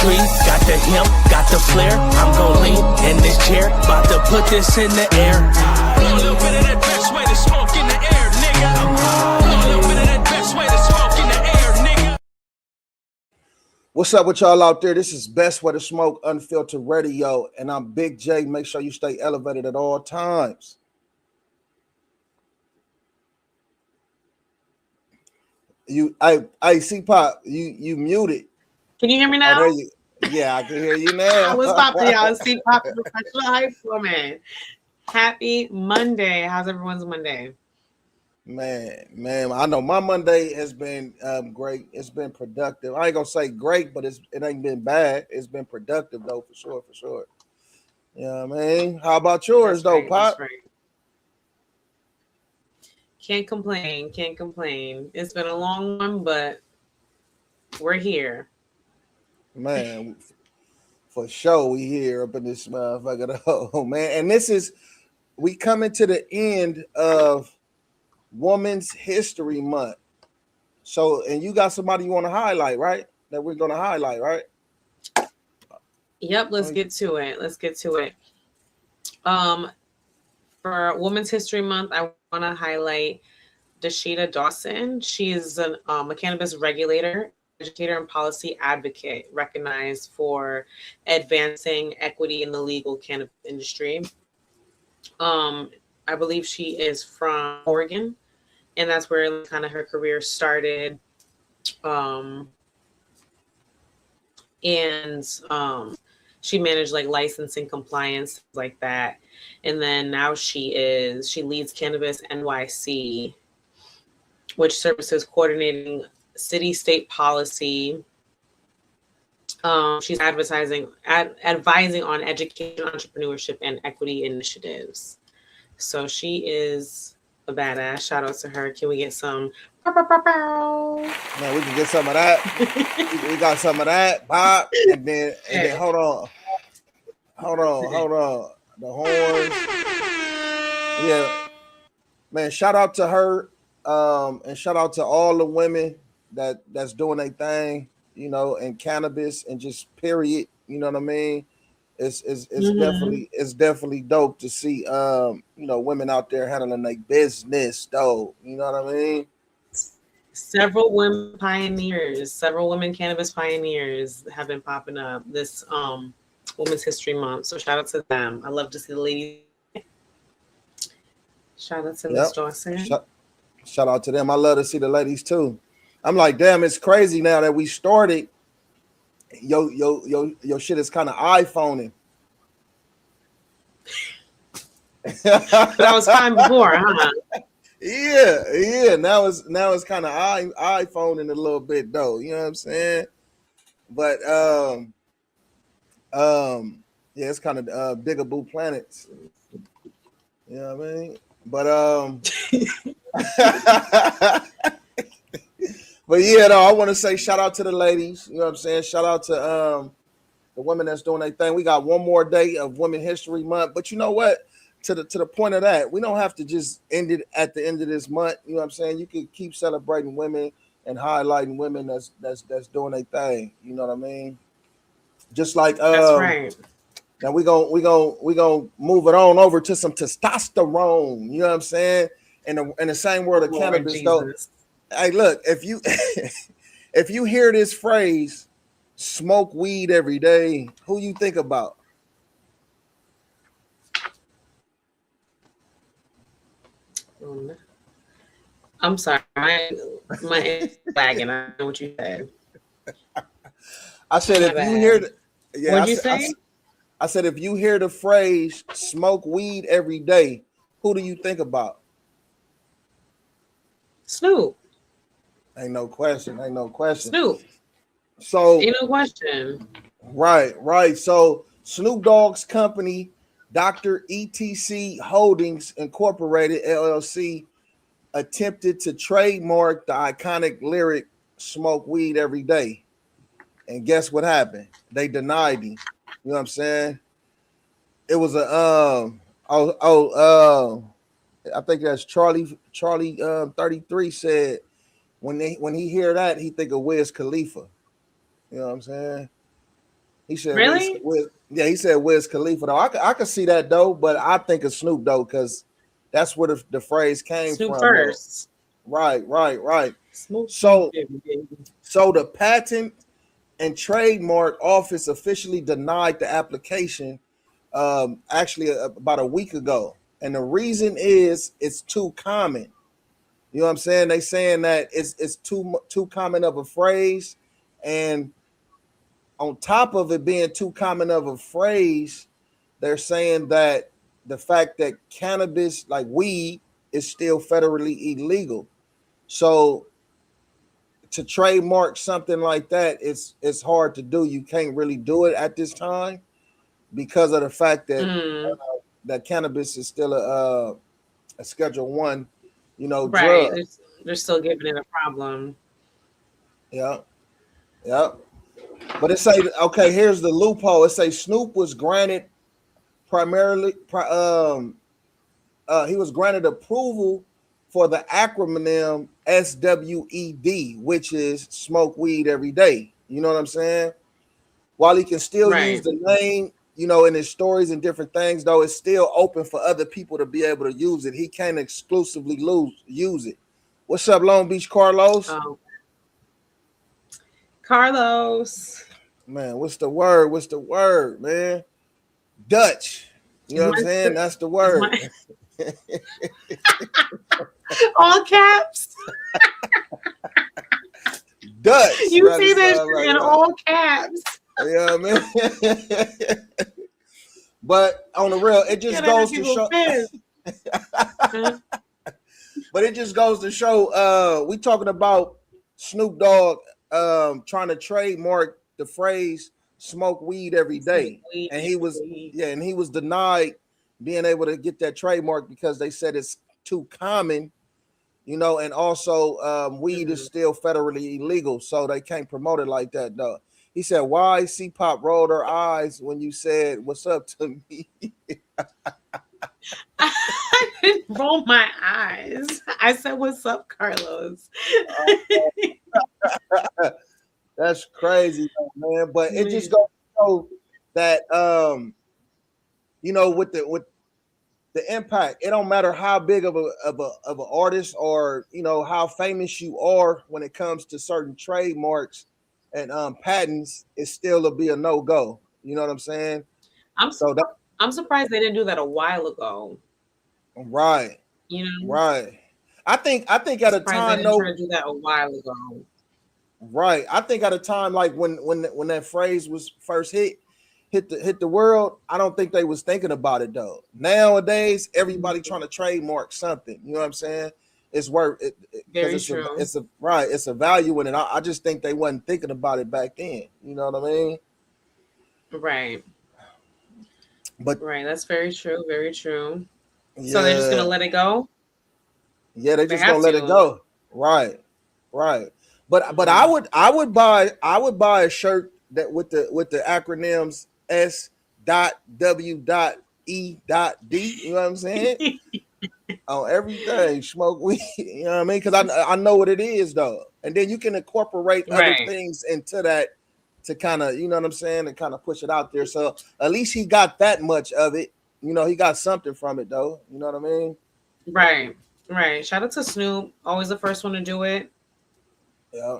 tree, got the hemp, got the flare. I'm gon' lean in this chair, about to put this in the air. Roll a little bit of that best way to smoke in the air, nigga. Roll a little bit of that best way to smoke in the air, nigga. What's up with y'all out there? This is Bestway2Smoke Unfiltered Radio, and I'm Big J. Make sure you stay elevated at all times. I see Pop. You muted. Can you hear me now? Yeah, I can hear you now. What's poppin', y'all? See Pop, professional hype woman. Happy Monday. How's everyone's Monday? Man, I know my Monday has been great. It's been productive. I ain't gonna say great, but it ain't been bad. It's been productive though, for sure. Yeah, man. How about yours though, Pop? Right. Can't complain. It's been a long one, but we're here. Man, for sure we here up in this motherfucker though, man. And we coming to the end of Women's History Month. So, and you got somebody you want to highlight, right? That we're going to highlight, right? Yep, let's get to it. For Women's History Month, I want to highlight Dashida Dawson. She is a cannabis regulator, educator, and policy advocate recognized for advancing equity in the legal cannabis industry. I believe she is from Oregon, and that's where kind of her career started. She managed like licensing compliance like that. And then now she leads Cannabis NYC, which services coordinating city-state policy. She's advising on education, entrepreneurship, and equity initiatives. So she is a badass. Shout out to her. Can we get some? Man, we can get some of that. We got some of that, Bob. And then hold on. The horns. Yeah. Man, shout out to her. And shout out to all the women that's doing their thing, in cannabis and just period. You know what I mean? It's definitely dope to see women out there handling their business though. You know what I mean? Several women cannabis pioneers have been popping up this Women's History Month. So shout out to them. I love to see the ladies. Shout out to Miss Dawson. Shout out to them. I love to see the ladies too. I'm like, damn, it's crazy now that we started. Your shit is kind of iPhoning. That was time before, huh? Yeah. Now it's kind of iPhoning a little bit though. You know what I'm saying? But yeah, it's kind of Bigaboo Planets. You know what I mean? But but yeah, though, I want to say shout out to the ladies. You know what I'm saying? Shout out to the women that's doing their thing. We got one more day of Women's History Month, but you know what? To the point of that, we don't have to just end it at the end of this month. You know what I'm saying? You can keep celebrating women and highlighting women that's doing their thing. You know what I mean? Just like that's right. Now we gonna move it on over to some testosterone. You know what I'm saying? In the same world of cannabis, Jesus. Though. Hey, look, if you hear this phrase, smoke weed every day, who you think about? I'm sorry, my head's lagging. I know what you said. I said if you hear what'd you say? I said if you hear the phrase smoke weed every day, who do you think about? Snoop. Ain't no question. Snoop. So ain't no question. Right. So Snoop Dogg's company, Dr. ETC Holdings Incorporated, LLC, attempted to trademark the iconic lyric "Smoke weed every day," and guess what happened? They denied him. You know what I'm saying? It was a I think that's Charlie 33 said when he hear that he think of Wiz Khalifa. You know what I'm saying? He said Really? yeah, he said Wiz Khalifa though. I could see that though, but I think of Snoop though, because that's where the phrase came Snoop from though. first. Right. Smoke weed, So baby. so the patent and trademark office officially denied the application actually about a week ago. And the reason is it's too common. You know what I'm saying? They saying that it's too common of a phrase, and on top of it being too common of a phrase, they're saying that the fact that cannabis, like weed, is still federally illegal. So to trademark something like that, it's hard to do. You can't really do it at this time because of the fact that that cannabis is still a Schedule One, Right. drug. They're still giving it a problem. Yeah, yeah. But it say okay. Here's the loophole. It say Snoop was granted primarily. He was granted approval for the acronym SWED, which is smoke weed every day. You know what I'm saying? While he can still use Right. the name, in his stories and different things, though, it's still open for other people to be able to use it. He can't exclusively use it. What's up, Long Beach Carlos? Carlos. Man, what's the word? What's the word, man? Dutch. You know what I'm saying? That's the word. All caps. Dutch. You see this in all caps. Yeah, man. But on the real, it just goes to show. But it just goes to show. We talking about Snoop Dogg trying to trademark the phrase "smoke weed every day," and he was denied being able to get that trademark because they said it's too common, and also weed is still federally illegal, so they can't promote it like that, though. He said, "Why?" C-Pop rolled her eyes when you said, "What's up" to me. I didn't roll my eyes. I said, "What's up, Carlos?" That's crazy, man. But it just goes to show that with the impact, it don't matter how big of an artist or how famous you are when it comes to certain trademarks and patents, it still will be a no-go. You know what I'm saying? I'm surprised they didn't do that a while ago. Right. Right. I think at a time though, try to do that a while ago. Right. I think at a time like when that phrase was first hit the world, I don't think they was thinking about it though. Nowadays, everybody trying to trademark something. You know what I'm saying? It's worth it. Very true. It's a value in it. I just think they wasn't thinking about it back then. You know what I mean? Right. But that's very true. Very true. Yeah. So they're just gonna let it go? Yeah, they're just gonna let it go. Right. But I would buy a shirt that with the acronyms S.W.E.D. You know what I'm saying? On everything, smoke weed. You know what I mean? Because I know what it is though, and then you can incorporate other things into that to kind of, you know what I'm saying, and kind of push it out there. So at least he got that much of it. He got something from it though. You know what I mean? Right. Shout out to Snoop. Always the first one to do it. Yeah.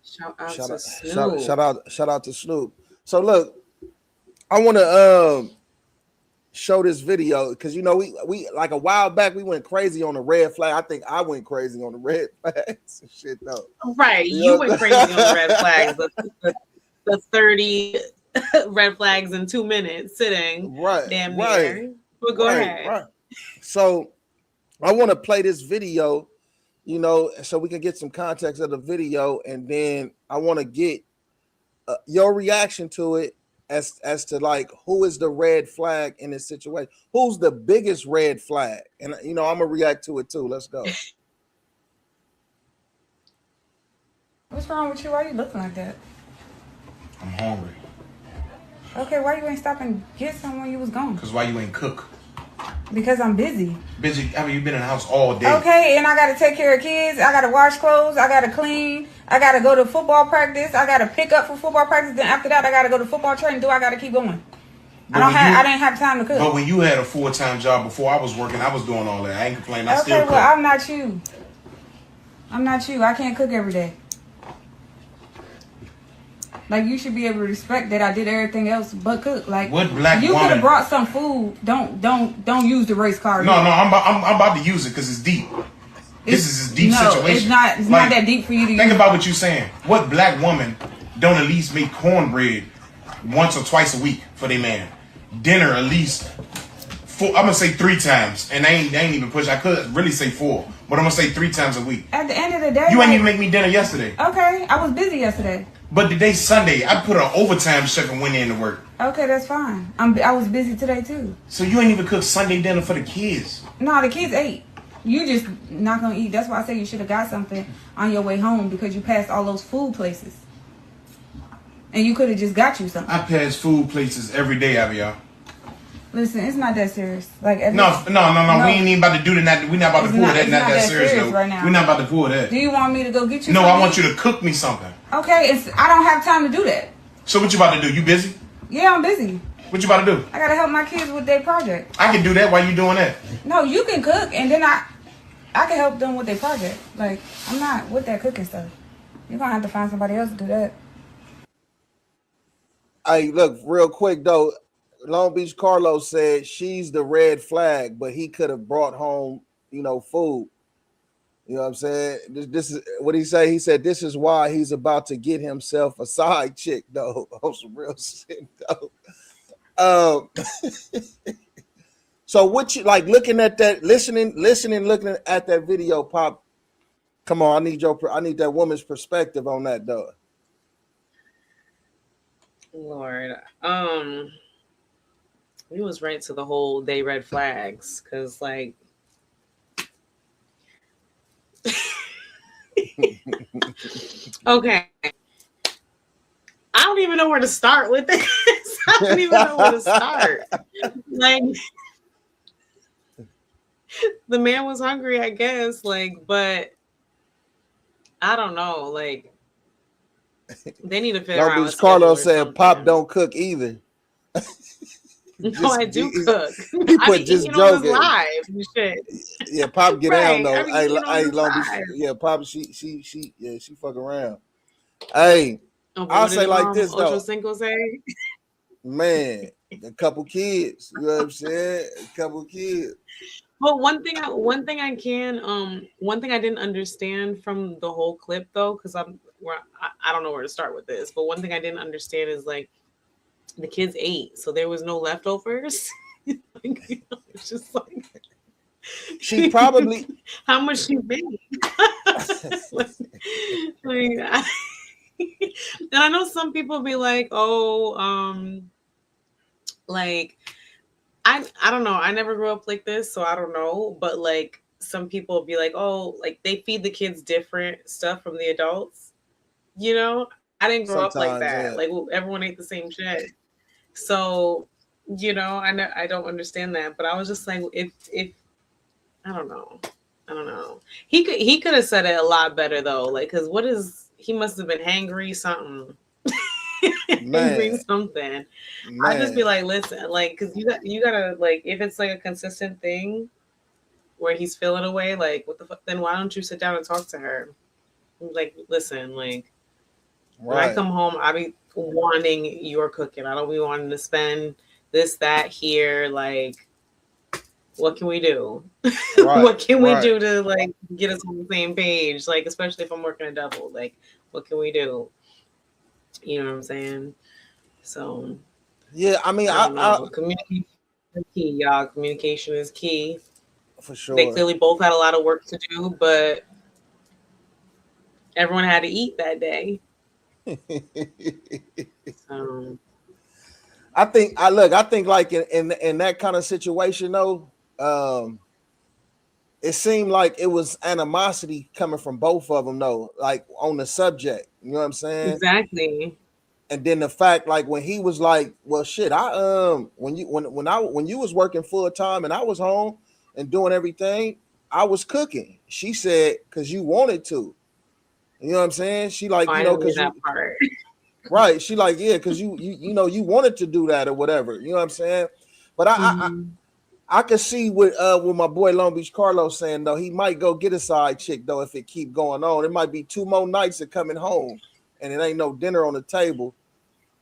Shout out to Snoop. Shout out to Snoop. So look, I want to show this video because we like a while back we went crazy on the red flag. I think I went crazy on the red flags and shit though. Right, you went crazy on the red flags. The 30 red flags in 2 minutes sitting. Right. Damn near. But go ahead. Right. So I want to play this video, so we can get some context of the video, and then I want to get your reaction to it as to like who is the red flag in this situation, who's the biggest red flag, and I'm gonna react to it too. Let's go. What's wrong with you? Why are you looking like that? I'm hungry. Okay, why you ain't stop and get some when you was gone? Cause why you ain't cook? Because I'm busy. Busy? I mean, you've been in the house all day. Okay, and I gotta take care of kids. I gotta wash clothes. I gotta clean. I gotta go to football practice. I gotta pick up for football practice. Then after that, I gotta go to football training. I gotta keep going. I didn't have time to cook. But when you had a full-time job before I was working, I was doing all that. I ain't complaining. I still cook. Well, I'm not you. I'm not you. I can't cook every day. Like, you should be able to respect that I did everything else but cook. Like, what black you woman? could have brought some food. Don't use the race car. No, I'm about to use it because it's deep. This is a deep situation. It's not that deep for you to use. Think about what you're saying. What black woman don't at least make cornbread once or twice a week for their man? Dinner at least I'm gonna say 3 times, and I ain't even push. I could really say 4, but I'm gonna say 3 times a week. At the end of the day, you ain't even make me dinner yesterday. Okay, I was busy yesterday. But today's Sunday. I put an overtime shift and went in to work. Okay, that's fine. I was busy today too. So you ain't even cook Sunday dinner for the kids? No, the kids ate. You just not gonna eat. That's why I say you should have got something on your way home because you passed all those food places, and you could have just got you something. I pass food places every day, Abigail. Listen, it's not that serious. Like no. We ain't even about to do that. We not about to pull that. Not that serious right now. We're not about to pull that. Do you want me to go get you? No, something? I want you to cook me something. Okay, I don't have time to do that. So what you about to do? You busy? Yeah, I'm busy. What you about to do? I gotta help my kids with their project. I can do that while you doing that. No, you can cook, and then I can help them with their project. Like, I'm not with that cooking stuff. You're gonna have to find somebody else to do that. Hey, look, real quick though. Long Beach Carlos said she's the red flag, but he could have brought home, food. You know what I'm saying? This is what he say. He said this is why he's about to get himself a side chick, though. On some real shit, though. So what you like looking at that, listening, looking at that video, Pop? Come on, I need that woman's perspective on that, though. Lord, we was right to the whole they red flags because like okay, I don't even know where to start with this. I don't even know where to start. Like, the man was hungry, I guess, but I don't know, they need to figure out. Long Beach Carlos said Pop don't cook either. No, I do cook. He put just joking. Live and shit. Yeah, Pop get down though. Hey, Long Beach. Yeah, Pop. She fuck around. Hey, I'll say like this though. Say? Man, a couple kids. You know what I'm saying? A couple kids. But one thing I didn't understand from the whole clip though, because I don't know where to start with this. But one thing I didn't understand is the kids ate, so there was no leftovers. It's just like she probably how much she made. And I know some people be like, oh, I don't know. I never grew up like this, so I don't know. But some people be like, oh, they feed the kids different stuff from the adults. I didn't grow up like that. Yeah. Everyone ate the same shit. So, I don't understand that. But I was just like, if I don't know. He could have said it a lot better though. Because he must have been hangry something. Hangry something. I'd just be like, listen, because you gotta if it's a consistent thing where he's feeling away, what the fuck, then why don't you sit down and talk to her? Listen, when I come home, I be wanting your cooking. I don't be wanting to spend this, that, here. What can we do? Right, what can we do to get us on the same page? Especially if I'm working a double. What can we do? You know what I'm saying? So yeah, I mean, I communication is key, y'all. Communication is key. For sure. They clearly both had a lot of work to do, but everyone had to eat that day. I think in that kind of situation though, it seemed like it was animosity coming from both of them though, on the subject. You know what I'm saying? Exactly. And then the fact, like when he was like, well, shit, when you was working full time and I was home and doing everything, I was cooking. She said, because you wanted to. You know what I'm saying? She like, Oh, I didn't hear that part. right. She like, yeah, because you wanted to do that or whatever. You know what I'm saying? But I could see with my boy Long Beach Carlos saying though, he might go get a side chick though if it keep going on. It might be 2 more nights of coming home and it ain't no dinner on the table.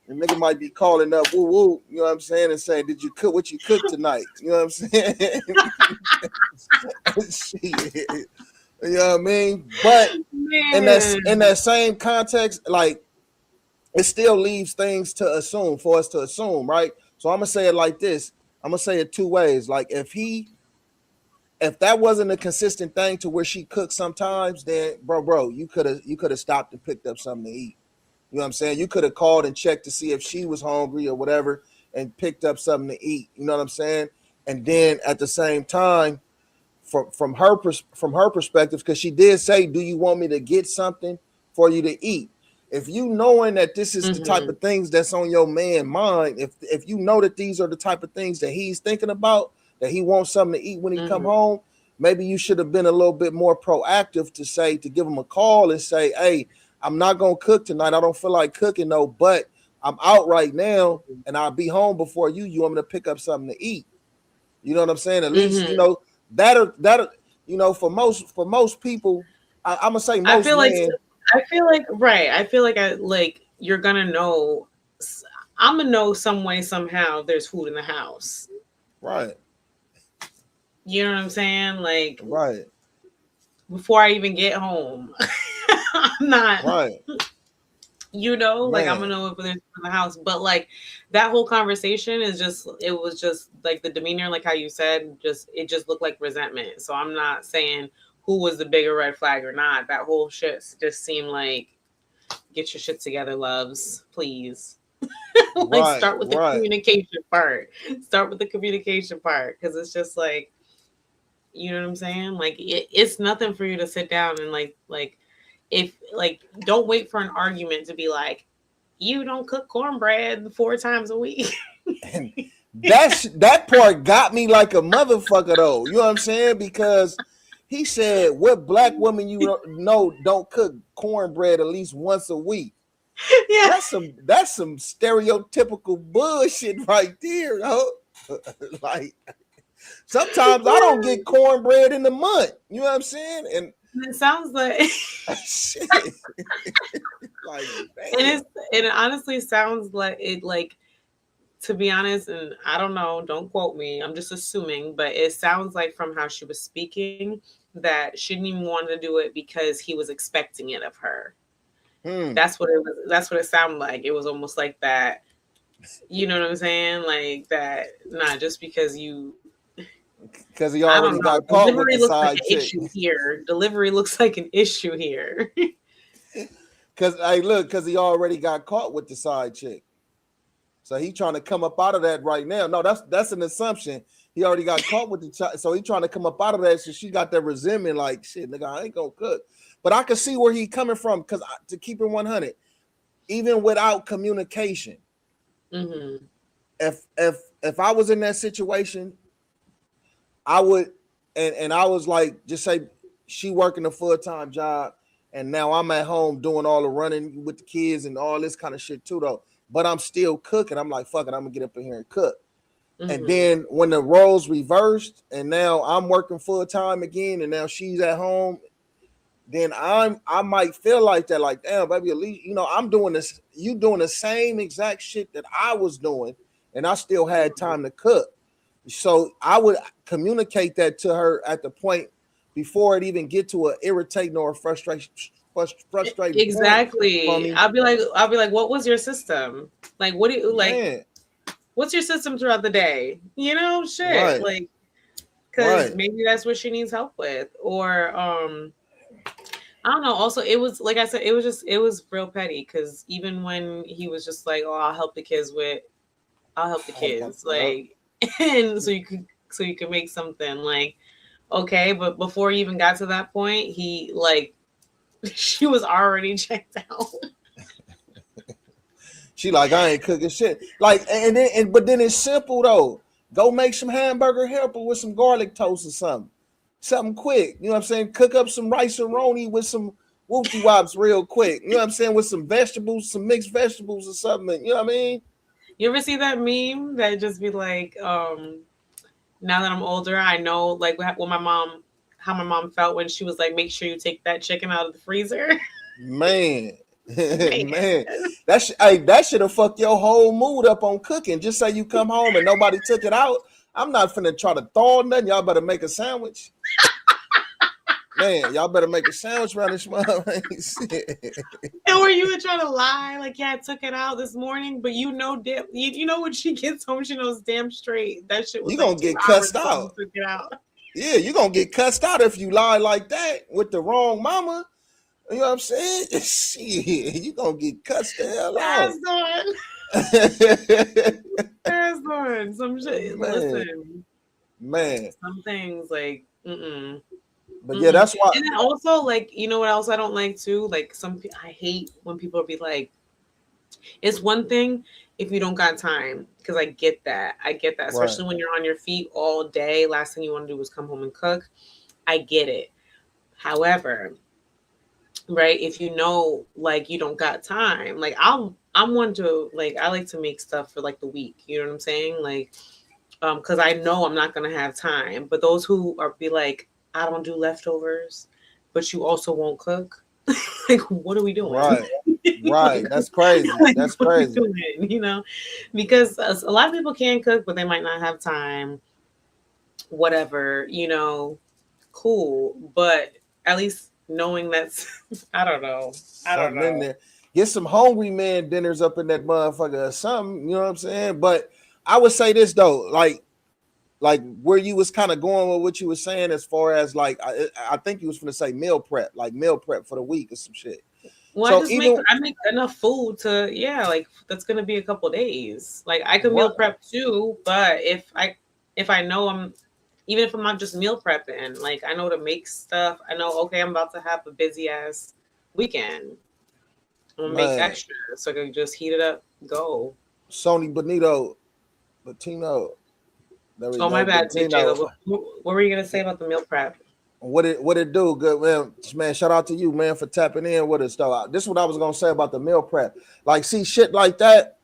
And nigga might be calling up, woo woo, you know what I'm saying, and saying, did you cook what you cooked tonight? You know what I'm saying? Shit. You know what I mean? But in that same context, like it still leaves things to assume for us to assume, right? So I'm gonna say it like this. I'm gonna say it 2 ways. Like if that wasn't a consistent thing to where she cooks sometimes, then bro, you could have stopped and picked up something to eat. You know what I'm saying? You could have called and checked to see if she was hungry or whatever and picked up something to eat. You know what I'm saying? And then at the same time, from her perspective, because she did say, do you want me to get something for you to eat? If you knowing that this is the type of things that's on your man's mind, if you know that these are the type of things that he's thinking about, that he wants something to eat when he come home, maybe you should have been a little bit more proactive to give him a call and say, hey, I'm not gonna cook tonight. I don't feel like cooking though, but I'm out right now and I'll be home before you. You want me to pick up something to eat? You know what I'm saying? At least that for most people, I'm gonna say most men. I feel like you're gonna know. I'm gonna know some way somehow. There's food in the house, right? You know what I'm saying? Like right before I even get home, I'm not right. Like I'm gonna know if there's in the house. But like that whole conversation it was just like the demeanor, like how you said, it just looked like resentment. So I'm not saying who was the bigger red flag or not. That whole shit just seemed like, get your shit together, loves, please. Start with the communication part. Start with the communication part, because it's just like, you know what I'm saying? Like it's nothing for you to sit down and if don't wait for an argument to be like, you don't cook cornbread 4 times a week. And that part got me like a motherfucker though. You know what I'm saying? Because he said, what black woman you know don't cook cornbread at least once a week? Yeah, that's some stereotypical bullshit right there, yo. Like sometimes I don't get cornbread in the month. You know what I'm saying? And it sounds like shit. Like, and it honestly sounds like it, like, to be honest, and I don't know, don't quote me, I'm just assuming, but it sounds like from how she was speaking that she didn't even want to do it because he was expecting it of her. That's what it sounded like. It was almost like that, you know what I'm saying? Like that, nah, just because he already got caught with the side chick. Delivery looks like an issue here. Because he already got caught with the side chick. So he trying to come up out of that right now. No, that's an assumption. He already got caught with so he trying to come up out of that. So she got that resentment, like, shit, nigga, I ain't gonna cook. But I can see where he coming from, because to keep it 100, even without communication, if I was in that situation, I would, and I was like, just say she working a full-time job, and now I'm at home doing all the running with the kids and all this kind of shit too, though. But I'm still cooking. I'm like, fuck it, I'm gonna get up in here and cook. And then when the roles reversed, and now I'm working full-time again, and now she's at home, then I might feel like that, like, damn, baby, at least, I'm doing this, you doing the same exact shit that I was doing, and I still had time to cook. So I would communicate that to her at the point before it even get to an irritating or frustrating. Exactly. I'll be like, what was your system? Like, what do you like? Man. What's your system throughout the day? Shit. Right. Like, because maybe that's what she needs help with, or I don't know. Also, it was like I said, it was real petty, because even when he was just like, oh, I'll help the kids, like, and so you could make something, like, okay, but before you even got to that point, he, like, she was already checked out. She like, I ain't cooking shit. Like, but then it's simple though. Go make some hamburger helper with some garlic toast or something. Something quick. You know what I'm saying? Cook up some rice and roni with some whoopty wops real quick. You know what I'm saying? With some vegetables, some mixed vegetables or something. You know what I mean? You ever see that meme that just be like, now that I'm older, I know like what my mom, how my mom felt when she was like, make sure you take that chicken out of the freezer. Man. Man, that should have fucked your whole mood up on cooking. Just say you come home and nobody took it out. I'm not finna try to thaw nothing. Y'all better make a sandwich. Man, y'all better make a sandwich around this motherfucker. And were you trying to lie? Like, yeah, I took it out this morning, but you know when she gets home, she knows damn straight that shit was You gonna get cussed out. Took it out. Yeah, you gonna get cussed out if you lie like that with the wrong mama. You know what I'm saying? Shit, you gonna get cussed the hell out. That's on some shit. Man. Listen, man. Some things like, But yeah, that's why. And then also, like, you know what else I don't like too? Like, I hate when people be like, it's one thing if you don't got time, because I get that, especially when you're on your feet all day. Last thing you want to do is come home and cook. I get it. However, right, if you know, like, you don't got time, like, I'm one to, like, I like to make stuff for like the week. You know what I'm saying? Like, because I know I'm not gonna have time. But those who be like, I don't do leftovers, but you also won't cook. Like, what are we doing? Right. That's crazy. That's crazy. Doing, you know, because a lot of people can cook, but they might not have time. Whatever, you know, cool. But at least knowing that's, I don't know. In there. Get some hungry man dinners up in that motherfucker or something. You know what I'm saying? But I would say this though, like where you was kind of going with what you were saying as far as like I think you was gonna say meal prep for the week or some shit. Well, so I make enough food to like that's gonna be a couple days. Like I could meal prep too, but if I know even if I'm not just meal prepping, like I know to make stuff. I know, okay, I'm about to have a busy ass weekend. I'm gonna make extra so I can just heat it up, go. Sony Latino. Oh, my bad, TJ. What were you gonna say about the meal prep? What it do? Good man. Shout out to you, man, for tapping in with us though. This is what I was gonna say about the meal prep. Like, see shit like that.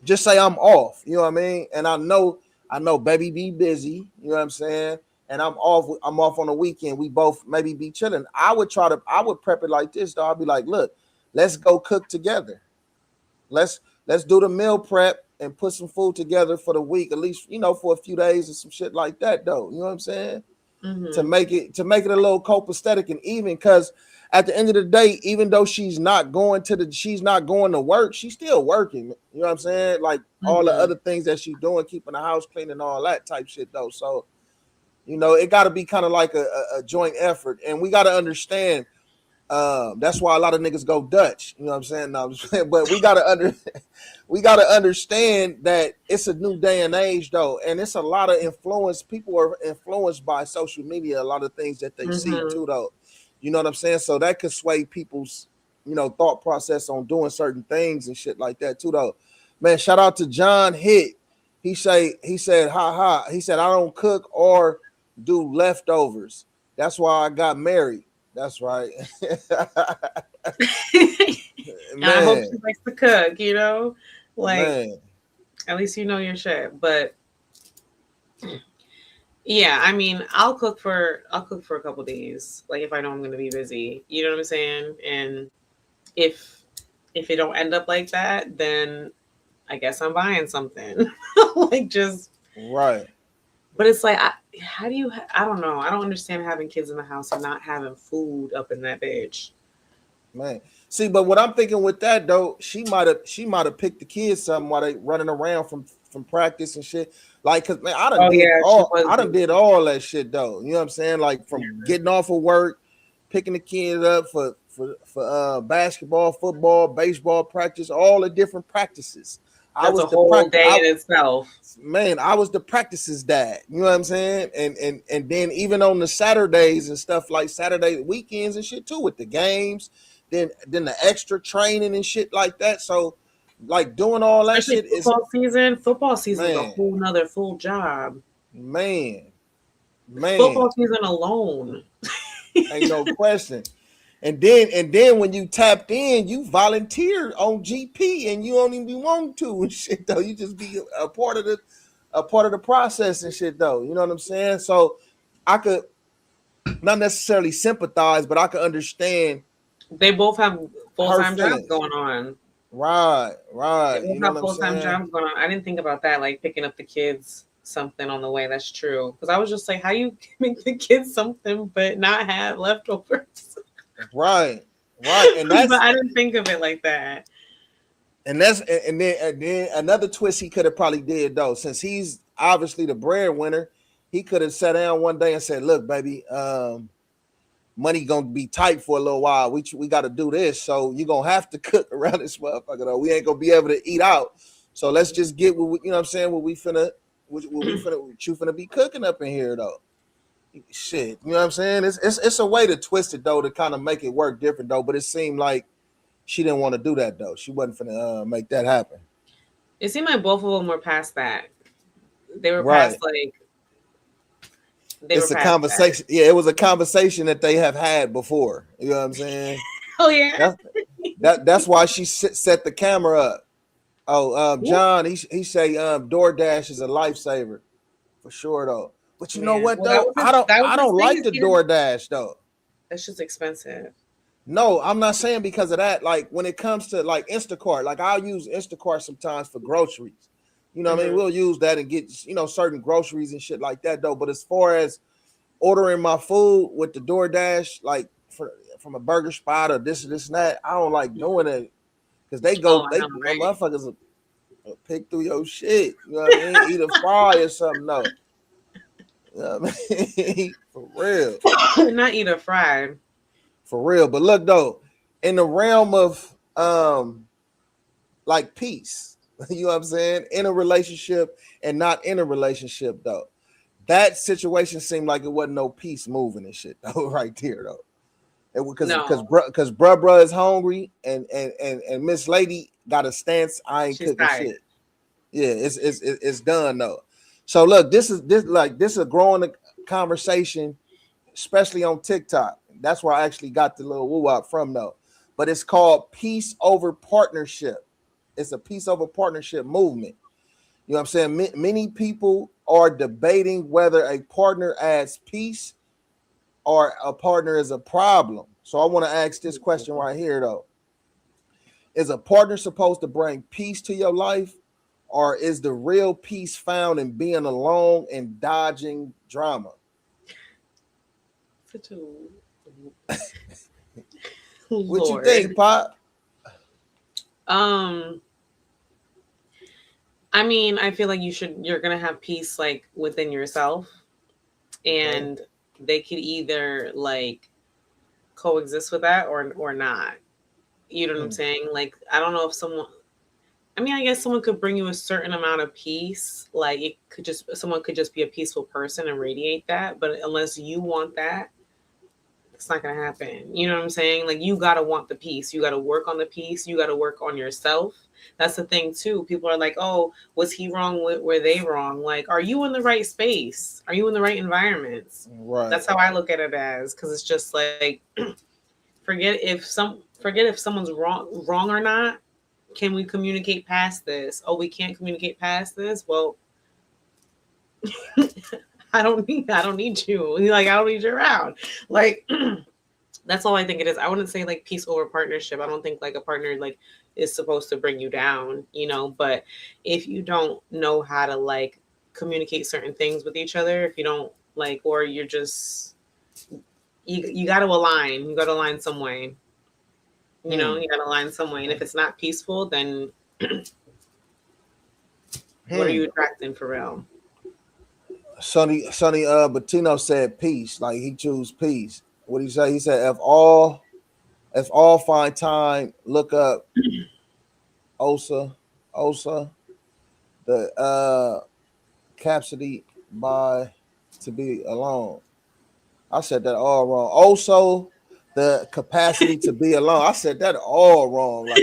Just say I'm off. You know what I mean? And I know, baby be busy. You know what I'm saying? And I'm off on the weekend. We both maybe be chilling. I would prep it like this though. I'd be like, look, let's go cook together. Let's do the meal prep and put some food together for the week, at least, you know, for a few days or some shit like that though. You know what I'm saying? Mm-hmm. To make it a little copacetic and even, because at the end of the day, even though she's not going to work, she's still working. You know what I'm saying? Like all the other things that she's doing, keeping the house clean and all that type shit though. So, you know, it got to be kind of like a joint effort, and we got to understand. That's why a lot of niggas go Dutch. You know what I'm saying? No, but we gotta understand that it's a new day and age though, and it's a lot of influence. People are influenced by social media, a lot of things that they see too though. You know what I'm saying? So that could sway people's, you know, thought process on doing certain things and shit like that too though. Man, shout out to John Hitt. He said, He said, I don't cook or do leftovers. That's why I got married. That's right. I hope she likes to cook, you know, like at least you know your shit. But yeah, I mean, I'll cook for a couple days, like if I know I'm gonna be busy, you know what I'm saying? And if it don't end up like that, then I guess I'm buying something. Like just right. But it's like, I don't know. I don't understand having kids in the house and not having food up in that bitch. Man, see, but what I'm thinking with that though, she might have picked the kids something while they running around from practice and shit. Like, cause man, I done did all that shit though. You know what I'm saying? Like from getting off of work, picking the kids up for basketball, football, baseball practice, all the different practices. That's a whole day in itself. Man, I was the practices dad. You know what I'm saying? And then even on the Saturdays and stuff, like Saturday weekends and shit too, with the games, then the extra training and shit like that. So like doing all that Especially shit is, football season's a man, whole nother full job. man, Football man, season alone. ain't no question. And then when you tapped in, you volunteered on GP and you don't even be wanting to and shit though. You just be a part of the process and shit though. You know what I'm saying? So I could not necessarily sympathize, but I could understand They both have full her time jobs feelings. going on. Right. They You both know have what I'm full time saying? jobs going on. I didn't think about that, like picking up the kids something on the way. That's true. Because I was just like, how you make the kids something but not have leftovers? Right. And But I didn't think of it like that. and then another twist he could have probably did though, since he's obviously the breadwinner, he could have sat down one day and said, "Look, baby, money gonna be tight for a little while. We got to do this, so you gonna have to cook around this motherfucker. Though we ain't gonna be able to eat out. So let's just get what we, you know what I'm saying. What you finna be cooking up in here though. Shit, you know what I'm saying. It's a way to twist it though to kind of make it work different though. But it seemed like she didn't want to do that though. She wasn't finna make that happen. It seemed like both of them were past that. They were Right. past like It's a conversation. Yeah, it was a conversation that they have had before. You know what I'm saying? Oh yeah. That's why she set the camera up. Oh, John, he say DoorDash is a lifesaver for sure though. But you know what though? I don't like the DoorDash though. That's just expensive. No, I'm not saying because of that. Like when it comes to like Instacart, like I'll use Instacart sometimes for groceries. You know what I mean? We'll use that and get, you know, certain groceries and shit like that though. But as far as ordering my food with the DoorDash, like from a burger spot or this and that, I don't like doing it because they motherfuckers will pick through your shit. You know what I mean? Eat a fry or something. No, you know what I mean? For real. Not eat a fry. For real. But look though, in the realm of like peace, you know what I'm saying? In a relationship and not in a relationship though. That situation seemed like it wasn't no peace moving and shit though, right there though. It was because bruh is hungry and Miss Lady got a stance. I ain't cooking shit. Yeah, it's done though. So look, this is a growing conversation, especially on TikTok. That's where I actually got the little woo-wop from though. But it's called peace over partnership. It's a peace over partnership movement. You know what I'm saying? Many people are debating whether a partner adds peace or a partner is a problem. So I want to ask this question right here, though. Is a partner supposed to bring peace to your life, or is the real peace found in being alone and dodging drama? What you think, Pop? I mean, I feel like you're gonna have peace like within yourself, and they could either like coexist with that or not. You know what I'm saying? Like, I don't know if I guess someone could bring you a certain amount of peace. Like someone could just be a peaceful person and radiate that. But unless you want that, it's not gonna happen. You know what I'm saying? Like, you gotta want the peace. You gotta work on the peace. You gotta work on yourself. That's the thing too. People are like, "Oh, was he wrong? Were they wrong?" Like, are you in the right space? Are you in the right environments? Right. That's how I look at it as, because it's just like, forget if someone's wrong or not. Can we communicate past this? Oh, we can't communicate past this. Well, I don't need you. Like, I don't need you around. Like, that's all I think it is. I wouldn't say like peace over partnership. I don't think like a partner like is supposed to bring you down, you know, but if you don't know how to like communicate certain things with each other, if you don't like, or you're just, you got to align. You got to align some way. You know, you got to align some way. And if it's not peaceful, then what are you attracting for real? Sonny Bettino said peace. Like, he choose peace. What did he say? He said, if all find time, look up Osa, the capacity by to be alone. I said that all wrong. Also, the capacity to be alone. I said that all wrong. Like,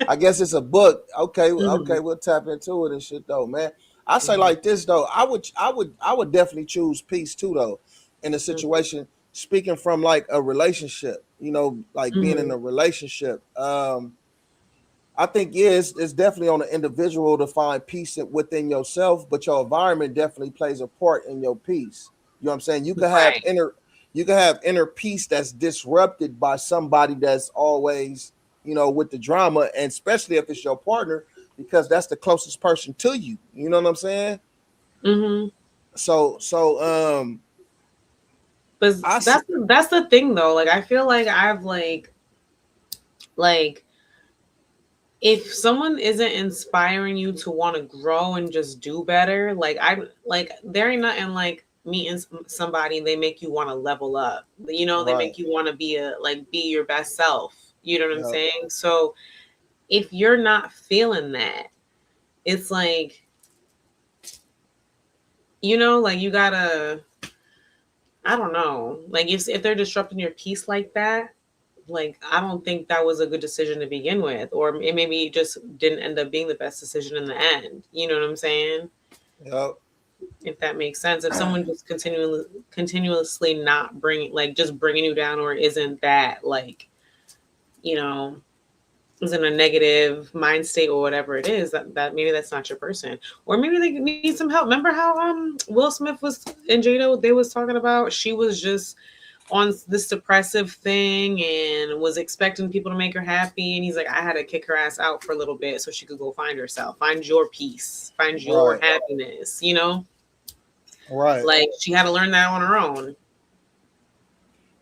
I guess it's a book. Okay, okay, we'll tap into it and shit though, man. I say like this though. I would definitely choose peace too though, in a situation. Speaking from like a relationship, like being in a relationship. I think it's definitely on the individual to find peace within yourself, but your environment definitely plays a part in your peace. You know what I'm saying? You can have inner peace that's disrupted by somebody that's always, with the drama, and especially if it's your partner, because that's the closest person to you. You know what I'm saying? Mm-hmm. So But that's the thing though. Like I feel like I've like if someone isn't inspiring you to want to grow and just do better, there ain't nothing like meeting somebody, they make you want to level up. They make you want to be your best self. You know what I'm saying? So if you're not feeling that, it's like, you gotta, I don't know, like if they're disrupting your peace like that, like I don't think that was a good decision to begin with, or it maybe just didn't end up being the best decision in the end. You know what I'm saying? Yep. If that makes sense. If someone just continuously not just bringing you down, or isn't that is in a negative mind state or whatever it is, that maybe that's not your person, or maybe they need some help. Remember how Will Smith was and Jada, they was talking about she was just on this depressive thing and was expecting people to make her happy, and he's like, I had to kick her ass out for a little bit so she could go find herself, find your peace, find your happiness, Right. like she had to learn that on her own.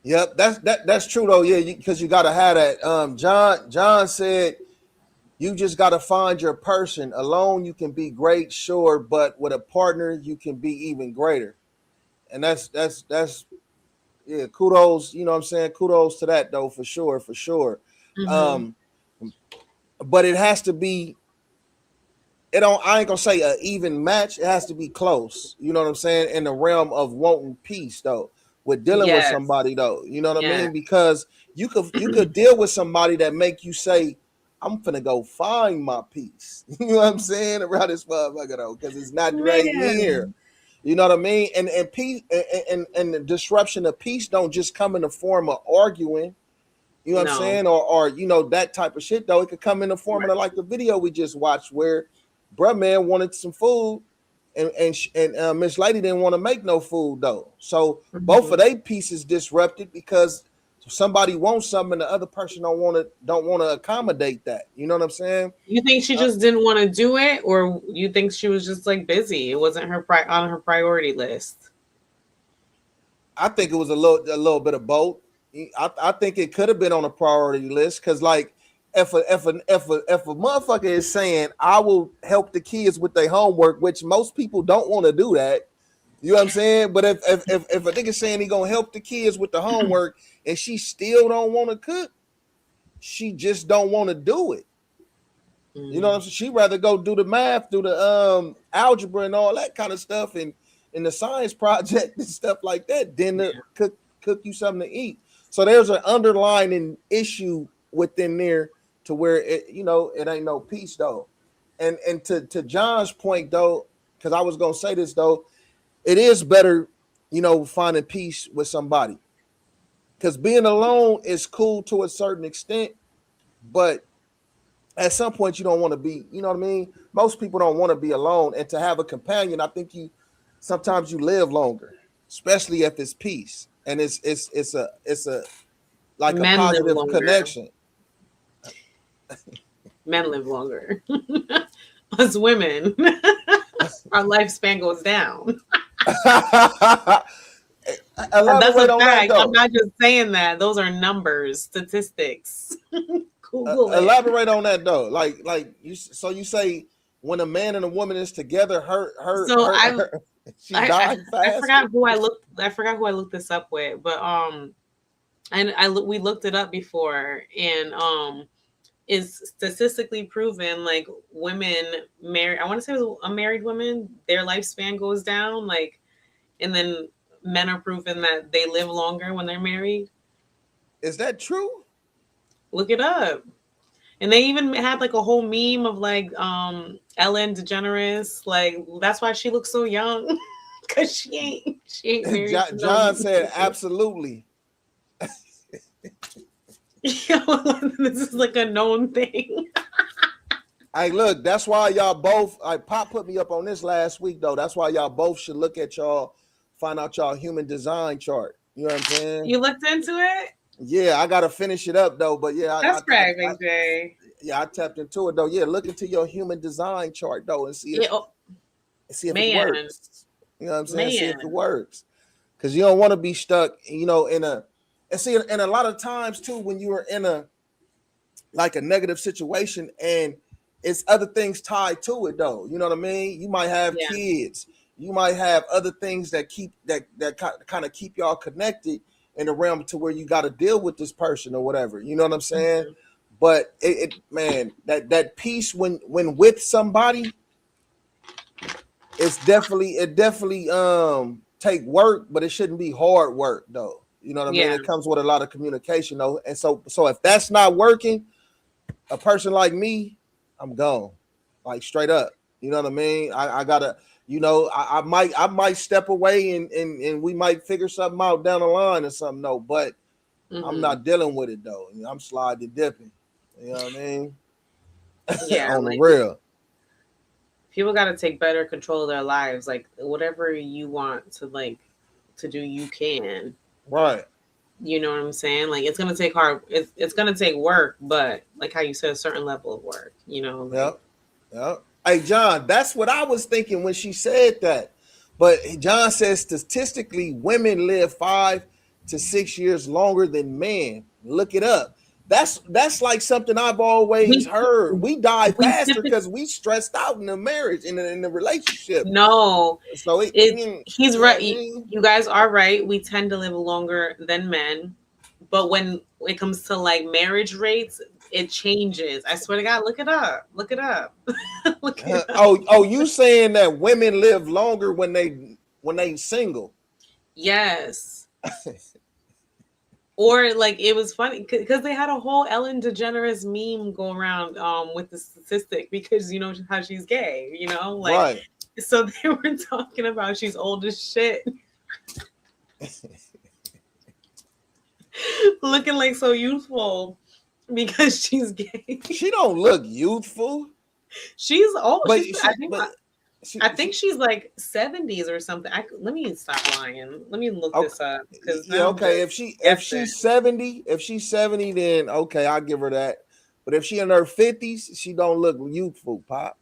Yep, that's true though. Yeah, because you gotta have that. John said you just gotta find your person. Alone you can be great, sure, but with a partner you can be even greater. And that's yeah, kudos. You know what I'm saying? Kudos to that though, for sure, for sure. But it has to be. I ain't gonna say an even match. It has to be close. You know what I'm saying? In the realm of wanting peace though. With dealing with somebody though, you know what I mean? Because you could deal with somebody that make you say, I'm finna go find my peace. You know what I'm saying? Around this motherfucker though, because it's not right here. You know what I mean? And peace and the disruption of peace don't just come in the form of arguing. You know what I'm saying? Or that type of shit though. It could come in the form of like the video we just watched where bruh man wanted some food. And Miss Lady didn't want to make no food though, so both of their pieces disrupted because somebody wants something and the other person don't want to accommodate that. You know what I'm saying? You think she just didn't want to do it, or you think she was just like busy? It wasn't on her priority list. I think it was a little bit of both. I think it could have been on a priority list because like if a motherfucker is saying I will help the kids with their homework, which most people don't want to do that. You know what I'm saying? But if a nigga saying he gonna help the kids with the homework and she still don't want to cook, she just don't want to do it. You know what I'm saying? She'd rather go do the math, do the algebra and all that kind of stuff, and in the science project and stuff like that, than to cook you something to eat. So there's an underlying issue within there to where it ain't no peace though. And to John's point though, because I was gonna say this though, it is better, finding peace with somebody. Because being alone is cool to a certain extent, but at some point you don't want to be, you know what I mean? Most people don't want to be alone, and to have a companion, I think sometimes you live longer, especially if it's peace and it's a like a positive connection. Men live longer. Us women, our lifespan goes down. That's a fact. I'm not just saying that. Those are numbers, statistics. Elaborate on that though. Like you. So you say when a man and a woman is together, she died fast. I forgot who I looked this up with, but we looked it up before, and is statistically proven like women married. I want to say it was a married woman, their lifespan goes down, like, and then men are proven that they live longer when they're married. Is that true? Look it up. And they even had like a whole meme of like Ellen DeGeneres. Like that's why she looks so young. Cause she ain't married. John said absolutely. This is like a known thing. Hey, look, that's why y'all both. Pop put me up on this last week though. That's why y'all both should look at find out y'all human design chart. You know what I'm saying? You looked into it? Yeah, I gotta finish it up though. But yeah, that's right, Big J. Yeah, I tapped into it though. Yeah, look into your human design chart though and see if it works. You know what I'm saying? See if it works. Because you don't want to be stuck, in a lot of times too, when you are in a negative situation and it's other things tied to it though. You know what I mean? You might have kids, you might have other things that kind of keep y'all connected in the realm to where you got to deal with this person or whatever. You know what I'm saying? Mm-hmm. But that peace when with somebody, it definitely take work, but it shouldn't be hard work though. You know what I mean? It comes with a lot of communication though. And so if that's not working, a person like me, I'm gone. Like straight up. You know what I mean? I gotta, I might step away and we might figure something out down the line or something, no, but I'm not dealing with it though. I'm sliding dipping. You know what I mean? Yeah. On the real. People got to take better control of their lives. Like whatever you want to do, you can. Right. You know what I'm saying? Like it's gonna take hard. It's gonna take work, but like how you said, a certain level of work. Yep. Hey, John, that's what I was thinking when she said that. But John says statistically, women live 5 to 6 years longer than men. Look it up. That's like something I've always heard. We die faster because we stressed out in the marriage, in the relationship. No, so he's right. You guys are right. We tend to live longer than men, but when it comes to like marriage rates, it changes. I swear to God, look it up. Look it up. Look it up. Oh, you saying that women live longer when they single? Yes. Or like it was funny because they had a whole Ellen DeGeneres meme go around with the statistic because how she's gay, right. So they were talking about she's old as shit. Looking like so youthful because she's gay. She don't look youthful. She's old. But I think she's like 70s or something. Let me stop lying. Let me look this up. Okay. If she's 70, then okay, I'll give her that. But if she in her 50s, she don't look youthful, Pop.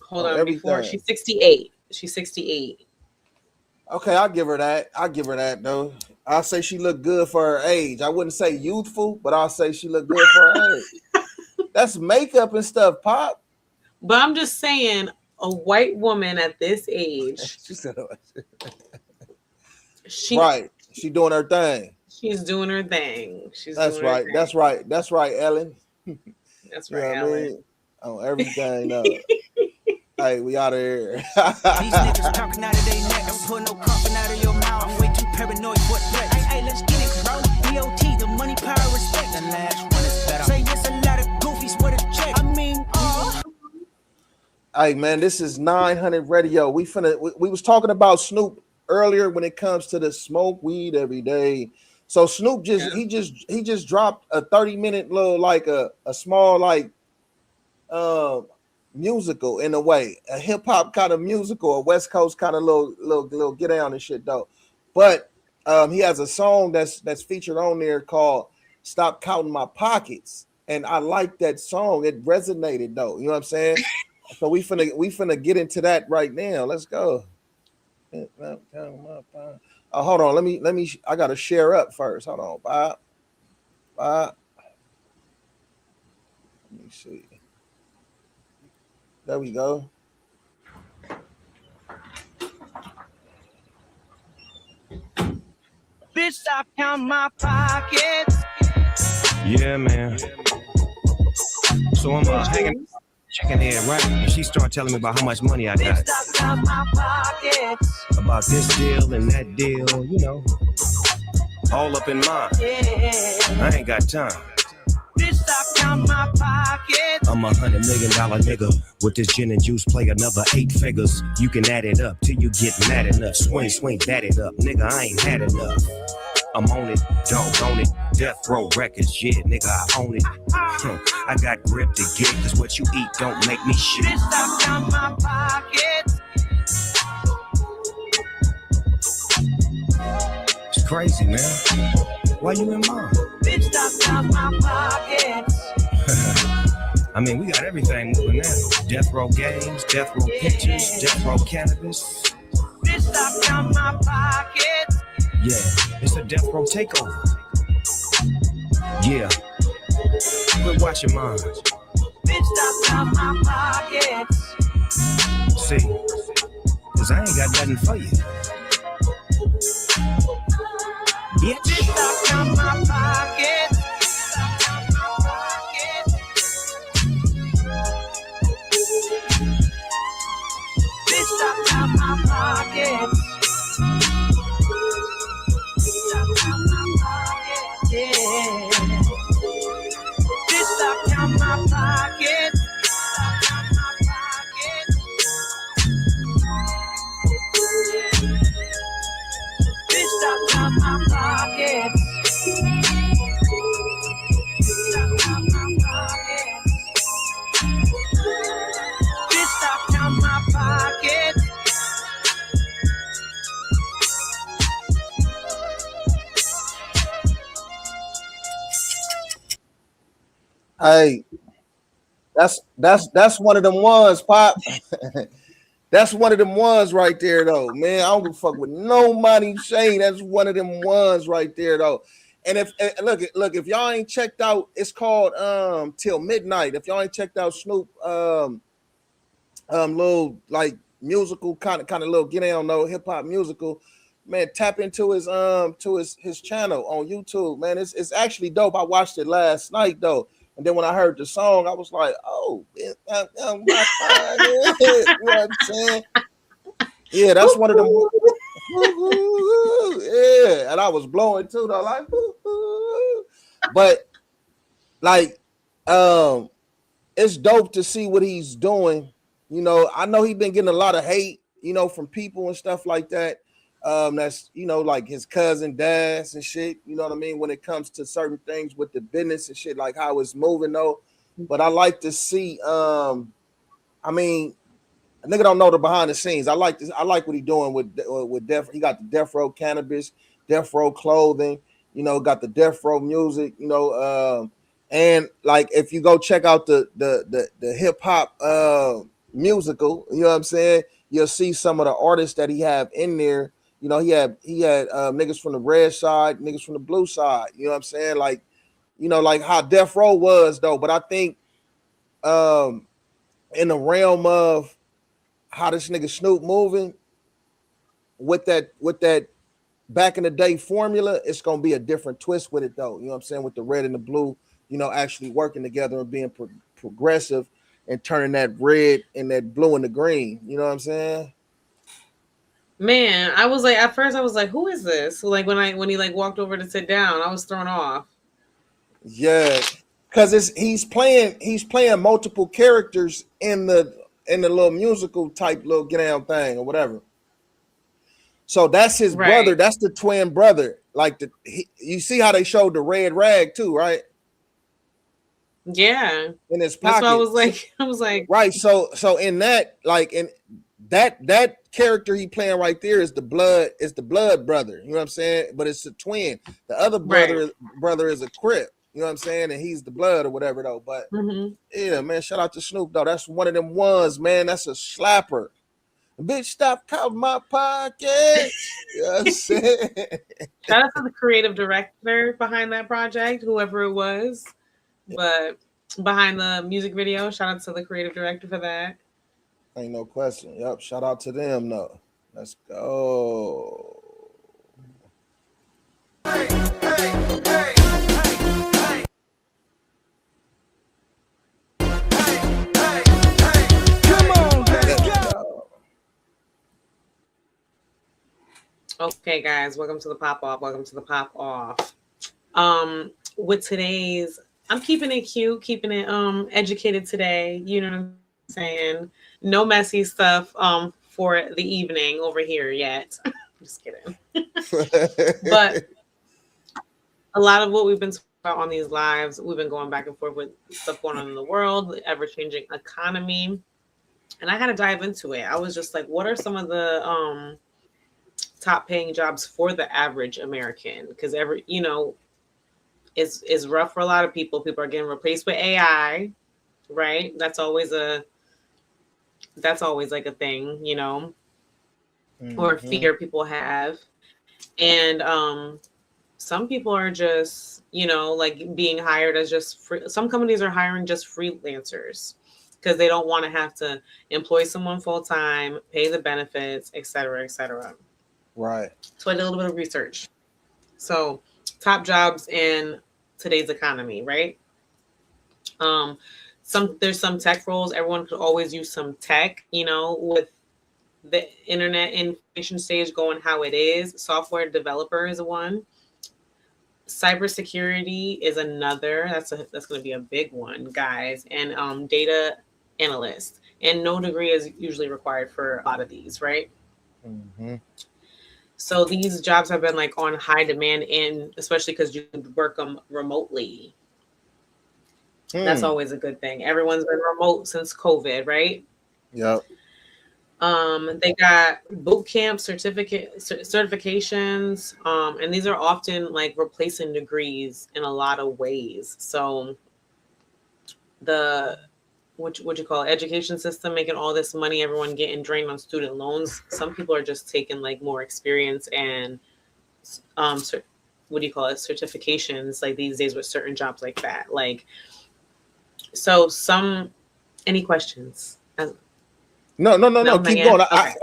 Hold on, before she's 68. She's 68. Okay, I'll give her that though. I'll say she looked good for her age. I wouldn't say youthful, but I'll say she looked good for her age. That's makeup and stuff, Pop. But I'm just saying, a white woman at this age. She said, right. She doing her thing. She's doing her thing. That's right. That's right, Ellen. That's right, Ellen. I mean? On everything. Hey, we out of here. These niggas talking out of their neck. I'm putting no coughing out of your mouth. I'm way too paranoid for threats. Hey, let's get it, bro. DOT, the money, power, respect. The last one is better. Say it's a lot of goofies with a check. I mean, Hey man, this is 900 Radio. We was talking about Snoop earlier when it comes to the smoke weed every day. So Snoop he just dropped a 30-minute little like a small like musical in a way, a hip hop kind of musical, a West Coast kind of little get down and shit though. But he has a song that's featured on there called "Stop Counting My Pockets," and I like that song. It resonated though. You know what I'm saying? So we finna get into that right now. Let's go. Oh, hold on. Let me. I gotta share up first. Hold on, Bob. Let me see. There we go. bitch, stop counting my pockets. Yeah, man. So I'm hanging, checking in, right? And she started telling me about how much money I got. count my pockets. About this deal and that deal, you know, all up in mine. Yeah. I ain't got time. Bitch, stop count my pockets. I'm $100 million nigga. With this gin and juice, play another 8 figures. You can add it up till you get mad enough. Swing, swing, bat it up. Nigga, I ain't had enough. I'm on it, don't own it. Death Row Records, yeah, nigga, I own it. I got grip to get, cause what you eat don't make me shit. Bitch, stop count my pockets. It's crazy, man. Why you in mine? Bitch, stop count my pockets. I mean, we got everything moving now. Death Row Games, Death Row Pictures, Death Row Cannabis. Bitch, stop count my pockets. Yeah, it's a Death Row takeover. Yeah, quit watching mine. Bitch, stop count my pockets. See, cause I ain't got nothing for you. Bitch. Bitch, stop count my pockets. Bitch, stop count my pockets. Yeah. Bitch, stop count my pockets. Bitch, stop count my pockets. Stop count my pockets. Bitch, stop count my pockets. Hey, that's one of them ones, Pop. That's one of them ones right there, though, man. I don't give a fuck with no money shade. That's one of them ones right there, though. And if look, if y'all ain't checked out, it's called Till Midnight. If y'all ain't checked out Snoop little like musical kind of little get down no hip hop musical, man, tap into his his channel on YouTube, man. It's actually dope. I watched it last night though. And then when I heard the song, I was like, "Oh, you know what I'm saying?" Yeah, that's one of them. Yeah, and I was blowing too, though, like. But like, it's dope to see what he's doing. You know, I know he's been getting a lot of hate, you know, from people and stuff like that. That's, you know, like his cousin dads and shit, you know what I mean, when it comes to certain things with the business and shit, like how it's moving though. But I like to see I mean, a nigga don't know the behind the scenes. I like this, I like what he doing with Death. He got the Death Row Cannabis, Death Row clothing, you know, got the Death Row music, you know, and like if you go check out the hip hop musical, you know what I'm saying, you'll see some of the artists that he have in there. You know, he had niggas from the red side, niggas from the blue side. You know what I'm saying? Like, you know, like how Death Row was though. But I think in the realm of how this nigga Snoop moving with that back in the day formula, it's gonna be a different twist with it though. You know what I'm saying? With the red and the blue, you know, actually working together and being progressive and turning that red and that blue and the green. You know what I'm saying? Man, I was like, at first I was like, who is this? So like when he like walked over to sit down, I was thrown off. Yeah, because he's playing multiple characters in the little musical type little get down thing or whatever. So that's his brother, that's the twin brother. Like you see how they showed the red rag too, right? Yeah. In his pocket. That's what I was like, right. So in that, like in that character he playing right there is the blood brother. You know what I'm saying? But it's a twin. The other brother is a Crip. You know what I'm saying? And he's the blood or whatever though. But yeah, man, shout out to Snoop though. That's one of them ones, man. That's a slapper. Bitch, stop counting my pockets. You know what I'm saying? Shout out to the creative director behind that project, whoever it was. But behind the music video, shout out to the creative director for that. Ain't no question. Yep. Shout out to them though. Let's go. Hey, hey, hey. Okay, guys, welcome to the pop off. Welcome to the pop off. With today's, I'm keeping it cute, keeping it educated today. You know what I'm saying? No messy stuff for the evening over here yet. Just kidding. But a lot of what we've been talking about on these lives, we've been going back and forth with stuff going on in the world, the ever-changing economy, and I had to dive into it. I was just like, what are some of the top paying jobs for the average American? Because it's rough for a lot of people. People are getting replaced with AI, right? That's always like a thing, or fear people have. And some people are just, like being hired as just some companies are hiring just freelancers because they don't want to have to employ someone full time, pay the benefits, et cetera, et cetera. Right. So I did a little bit of research. So top jobs in today's economy, right? There's some tech roles. Everyone could always use some tech, with the internet information stage going how it is. Software developer is one. Cybersecurity is another. That's going to be a big one, guys. And data analyst. And no degree is usually required for a lot of these, right? Mm-hmm. So these jobs have been like on high demand, and especially because you can work them remotely. That's always a good thing. Everyone's been remote since COVID, right? Yep. They got boot camp certifications, and these are often like replacing degrees in a lot of ways. So the what you call it, education system making all this money, everyone getting drained on student loans. Some people are just taking like more experience and certifications like these days with certain jobs like that. Like, so any questions? No. Keep going. Okay.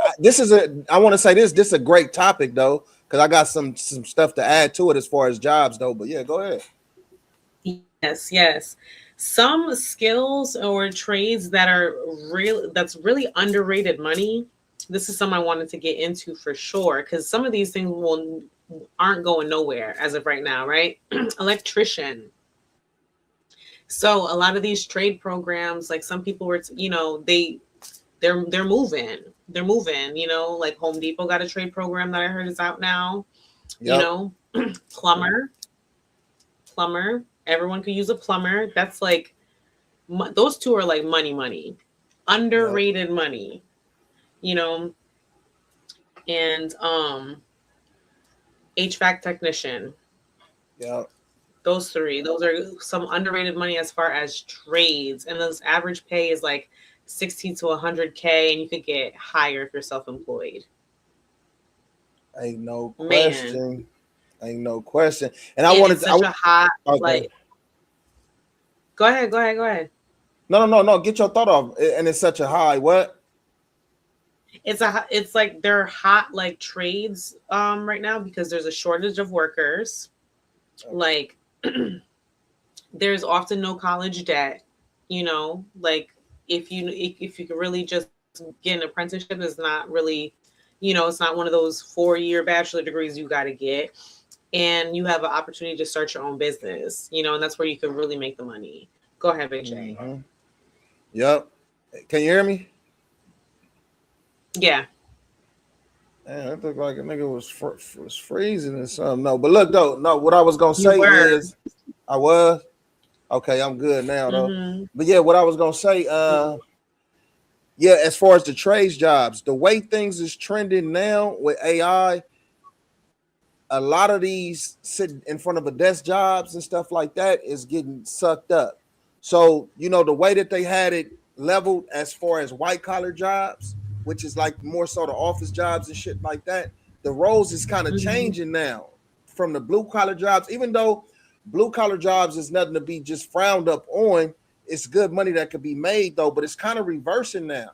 I want to say this is a great topic though, because I got some stuff to add to it as far as jobs though. But yeah, go ahead. Yes. Some skills or trades that's really underrated money. This is something I wanted to get into for sure, because some of these things aren't going nowhere as of right now, right? Electrician. So a lot of these trade programs, like some people were, they're moving. Like Home Depot got a trade program that I heard is out now. Yep. Plumber. Everyone could use a plumber. That's like, those two are like money, underrated money, and HVAC technician. Yeah. Those three, those are some underrated money as far as trades. And those average pay is like 60 to 100K, and you could get higher if you're self-employed. Ain't no question. And I wanted to. Go ahead. No. Get your thought off. And it's such a high. What? It's like they're hot like trades right now because there's a shortage of workers. Like there's often no college debt. Like if you could really just get an apprenticeship, it's not really, it's not one of those 4-year bachelor degrees you got to get. And you have an opportunity to start your own business, and that's where you can really make the money. Go ahead, Big J. Mm-hmm. Yep. Can you hear me? Yeah. Man, I looked like a nigga was freezing or something. No, but look though. No, what I was gonna say is, I was okay. I'm good now though. Mm-hmm. But yeah, what I was gonna say, as far as the trades jobs, the way things is trending now with AI. A lot of these sitting in front of a desk jobs and stuff like that is getting sucked up. So, the way that they had it leveled as far as white collar jobs, which is like more so the office jobs and shit like that, the roles is kind of changing now from the blue collar jobs. Even though blue collar jobs is nothing to be just frowned up on, it's good money that could be made though, but it's kind of reversing now.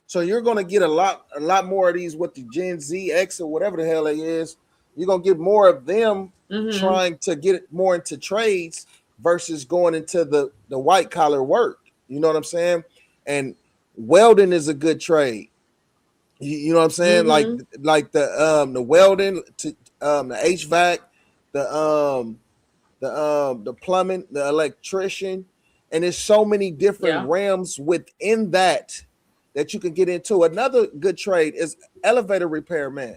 So you're going to get a lot more of these with the Gen Z, X, or whatever the hell they is. You're going to get more of them trying to get more into trades versus going into the white collar work. You know what I'm saying? And welding is a good trade. You know what I'm saying? Mm-hmm. Like the welding to the HVAC, the plumbing, the electrician, and there's so many different Yeah. realms within that you can get into. Another good trade is elevator repairman.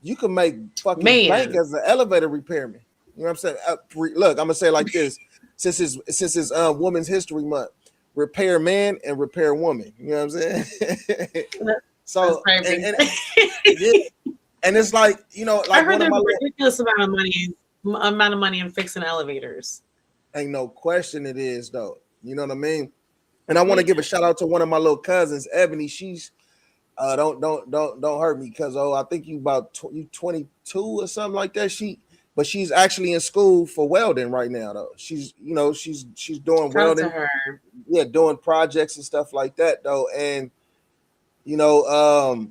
You can make fucking bank Man, as an elevator repairman. You know what I'm saying? Look, I'm gonna say it like this: since it's Women's History Month, repair man and repair woman. You know what I'm saying? that's So perfect. yeah, and it's like I like heard one of there's my a little, ridiculous amount of money in fixing elevators. ain't no question it is though. You know what I mean? And I want to give a shout out to one of my little cousins, Ebony. She's don't hurt me because I think you about you 22 or something like that. But she's actually in school for welding right now though. She's she's doing Shout out to welding, her. yeah, doing projects and stuff like that though. And you know,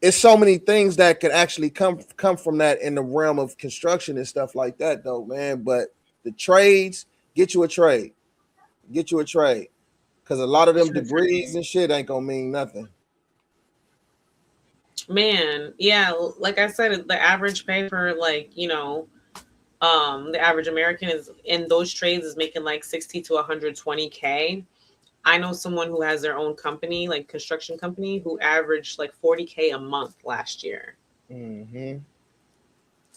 it's so many things that could actually come from that in the realm of construction and stuff like that though, man. But the trades, get you a trade, get you a trade, because a lot of them degrees and shit ain't gonna mean nothing. Man, yeah, like I said, the average pay for the average American is in those trades is making like 60 to 120K. I know someone who has their own company, like construction company, who averaged like 40K a month last year. Mm-hmm.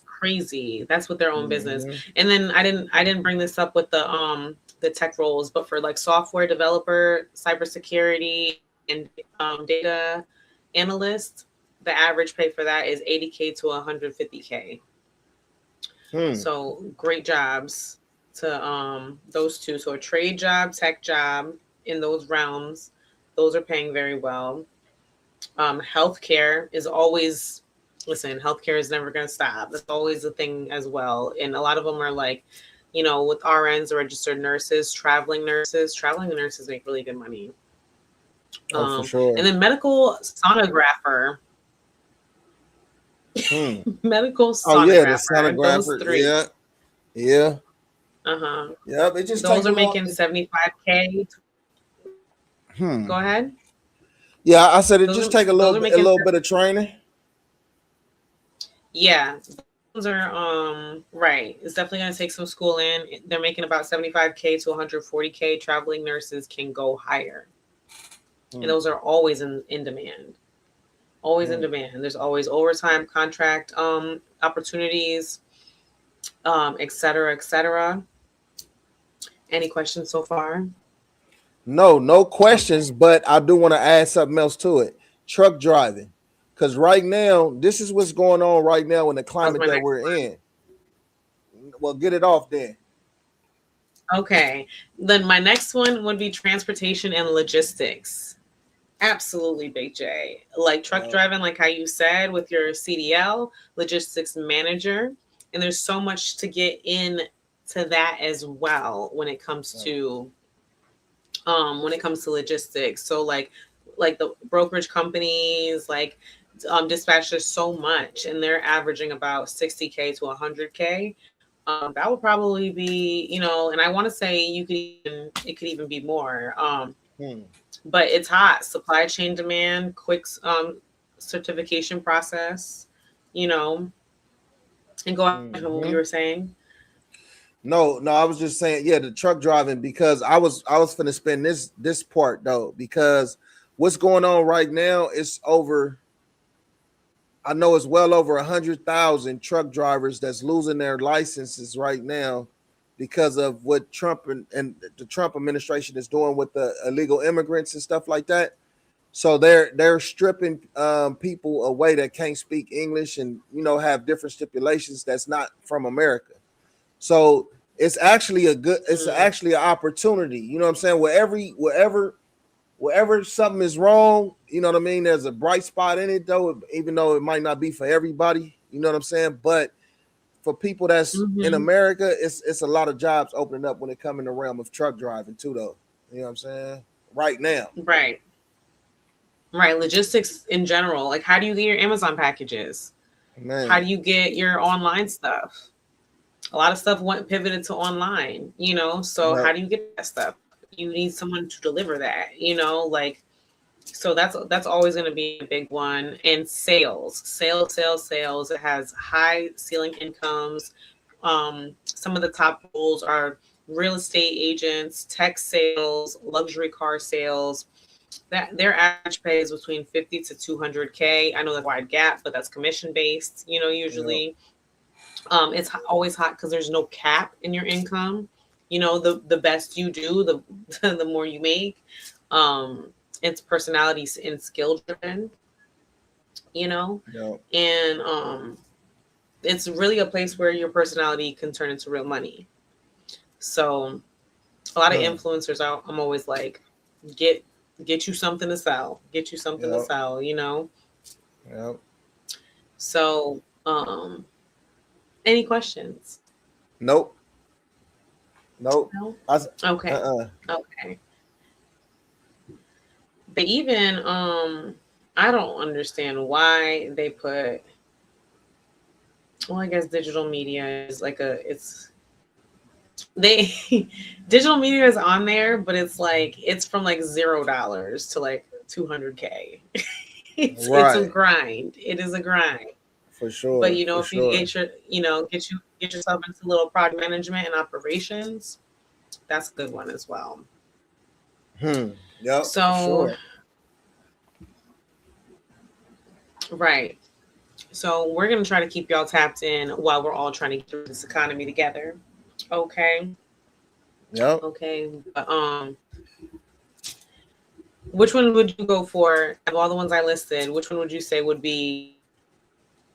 Crazy. That's with their own business. Mm-hmm. And then I didn't bring this up with the tech roles, but for like software developer, cybersecurity, and data analyst, the average pay for that is 80K to 150K. So great jobs to those two. So a trade job, tech job in those realms, those are paying very well. Healthcare is always healthcare is never going to stop. That's always a thing as well. And a lot of them are like, with RNs or registered nurses, traveling nurses. Traveling nurses make really good money. Oh, for sure. And then medical sonographer. Medical sonographer. Oh yeah, the sonographer. Those three. Yeah. Uh-huh. Yep. It just those are making 75K. Go ahead. Yeah, I said it just take a little bit of training. Yeah. Those are right. It's definitely gonna take some schooling. They're making about 75K to 140K. Traveling nurses can go higher. And those are always in demand. Always in demand. There's always overtime contract opportunities, et cetera, et cetera. Any questions so far? No questions, but I do want to add something else to it. Truck driving. Because right now, this is what's going on right now in the climate that we're in. Well, get it off then. Okay. Then my next one would be transportation and logistics. Absolutely, Big J. Like truck driving, like how you said with your CDL, logistics manager. And there's so much to get in to that as well when it comes to logistics. So like the brokerage companies, dispatch, there's so much, and they're averaging about 60K to 100K. That would probably be, and I want to say it could even be more. But it's hot. Supply chain demand, quick certification process, and go on to what you were saying. No, I was just saying, yeah, the truck driving, because I was finna spend this part though, because what's going on right now is I know it's well over 100,000 truck drivers that's losing their licenses right now because of what Trump and the Trump administration is doing with the illegal immigrants and stuff like that. So they're stripping people away that can't speak English and have different stipulations that's not from America. So it's actually actually an opportunity. You know what I'm saying? Wherever something is wrong, you know what I mean? There's a bright spot in it though, even though it might not be for everybody, you know what I'm saying? But for people that's in America, it's a lot of jobs opening up when it comes in the realm of truck driving too, though. You know what I'm saying? Right now. Right. Logistics in general. Like, how do you get your Amazon packages? Man. How do you get your online stuff? A lot of stuff pivoted to online, so how do you get that stuff? You need someone to deliver that, So that's always going to be a big one. And sales. It has high ceiling incomes. Some of the top roles are real estate agents, tech sales, luxury car sales. That their average pay is between 50 to 200K. I know that's a wide gap, but that's commission based. Usually, it's always hot because there's no cap in your income. The best you do, the the more you make. It's personality and skill driven. Yeah. And it's really a place where your personality can turn into real money. So a lot of influencers, I'm always like, get you something to sell. Get you something to sell. Yeah. So, any questions? Nope. No. Okay. Uh-uh. Okay. They even I don't understand why they put. Well, I guess digital media is like digital media is on there, but it's from like $0 to like 200K. It's a grind. It is a grind. For sure. But if you get yourself into a little project management and operations, that's a good one as well. Yeah. So right. So we're gonna try to keep y'all tapped in while we're all trying to get through this economy together. Okay. Yep. Okay. Which one would you go for of all the ones I listed? Which one would you say would be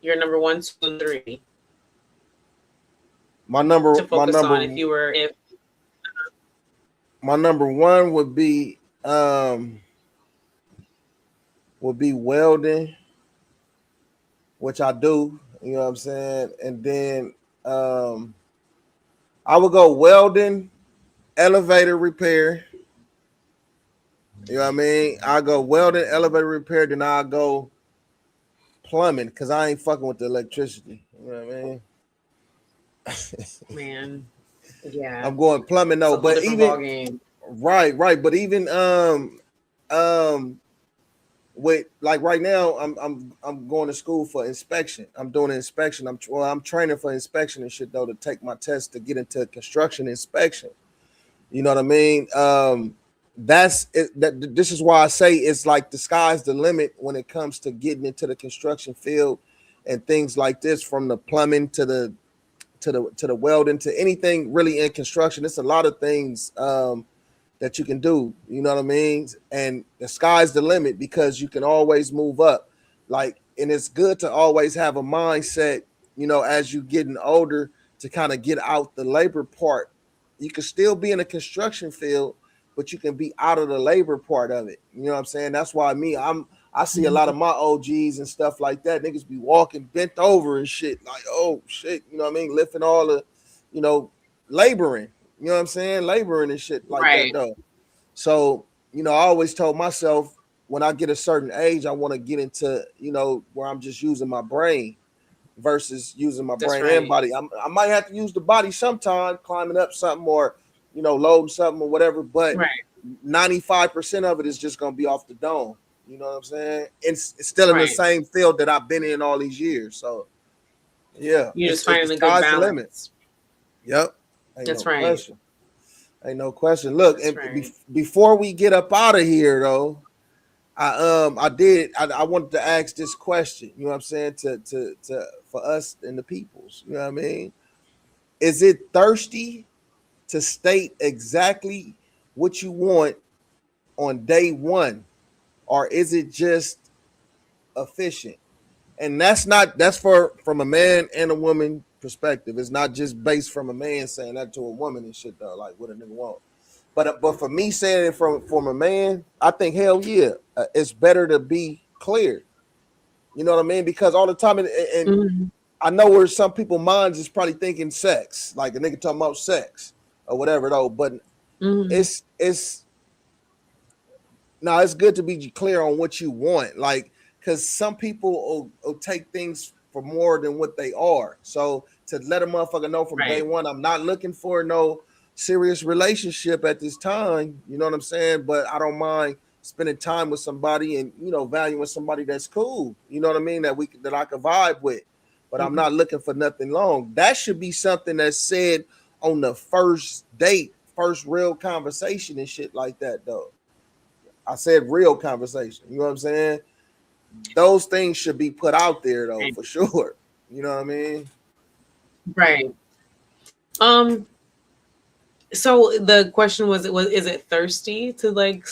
your number 1, 2, and 3? My number to focus on if my number 1 would be welding, which I do, you know what I'm saying? And then I would go welding, elevator repair. You know what I mean? I go welding, elevator repair, then I go plumbing because I ain't fucking with the electricity. You know what I mean? Man, yeah. I'm going plumbing though, but even right. But even with like right now, I'm going to school for inspection. I'm doing an inspection. I'm training for inspection and shit though to take my test to get into construction inspection. You know what I mean? That's it. This is why I say it's like the sky's the limit when it comes to getting into the construction field and things like this, from the plumbing to the welding to anything really in construction. It's a lot of things that you can do, you know what I mean? And the sky's the limit because you can always move up. Like, and it's good to always have a mindset, as you getting older, to kind of get out the labor part. You can still be in the construction field, but you can be out of the labor part of it. You know what I'm saying? That's why I see a lot of my OGs and stuff like that. Niggas be walking bent over and shit. Like, oh shit, you know what I mean? Lifting all the, laboring. You know what I'm saying? Laboring and shit like that though. So, I always told myself when I get a certain age, I want to get into, where I'm just using my brain versus using my brain and body. I might have to use the body sometime, climbing up something or, loading something or whatever, but 95% of it is just going to be off the dome. You know what I'm saying? It's still in the same field that I've been in all these years. So, yeah. You're just finding a good balance. Yep. That's right. Question. Ain't no question. Look, before we get up out of here, though, I wanted to ask this question. You know what I'm saying? To for us and the peoples. You know what I mean? Is it thirsty to state exactly what you want on day one, or is it just efficient? And that's from a man and a woman perspective. It's not just based from a man saying that to a woman and shit though, like what a nigga want. But for me saying it from a man, I think hell yeah, it's better to be clear. You know what I mean? Because all the time, and I know where some people's minds is probably thinking sex, like a nigga talking about sex or whatever though. But it's good to be clear on what you want, like. Because some people will take things for more than what they are. So to let a motherfucker know from day one, I'm not looking for no serious relationship at this time. You know what I'm saying? But I don't mind spending time with somebody and valuing somebody that's cool. You know what I mean? That I could vibe with. But I'm not looking for nothing long. That should be something that's said on the first date, first real conversation and shit like that, though. I said real conversation. You know what I'm saying? Those things should be put out there, though, for sure. You know what I mean? Right. So the question was is it thirsty to like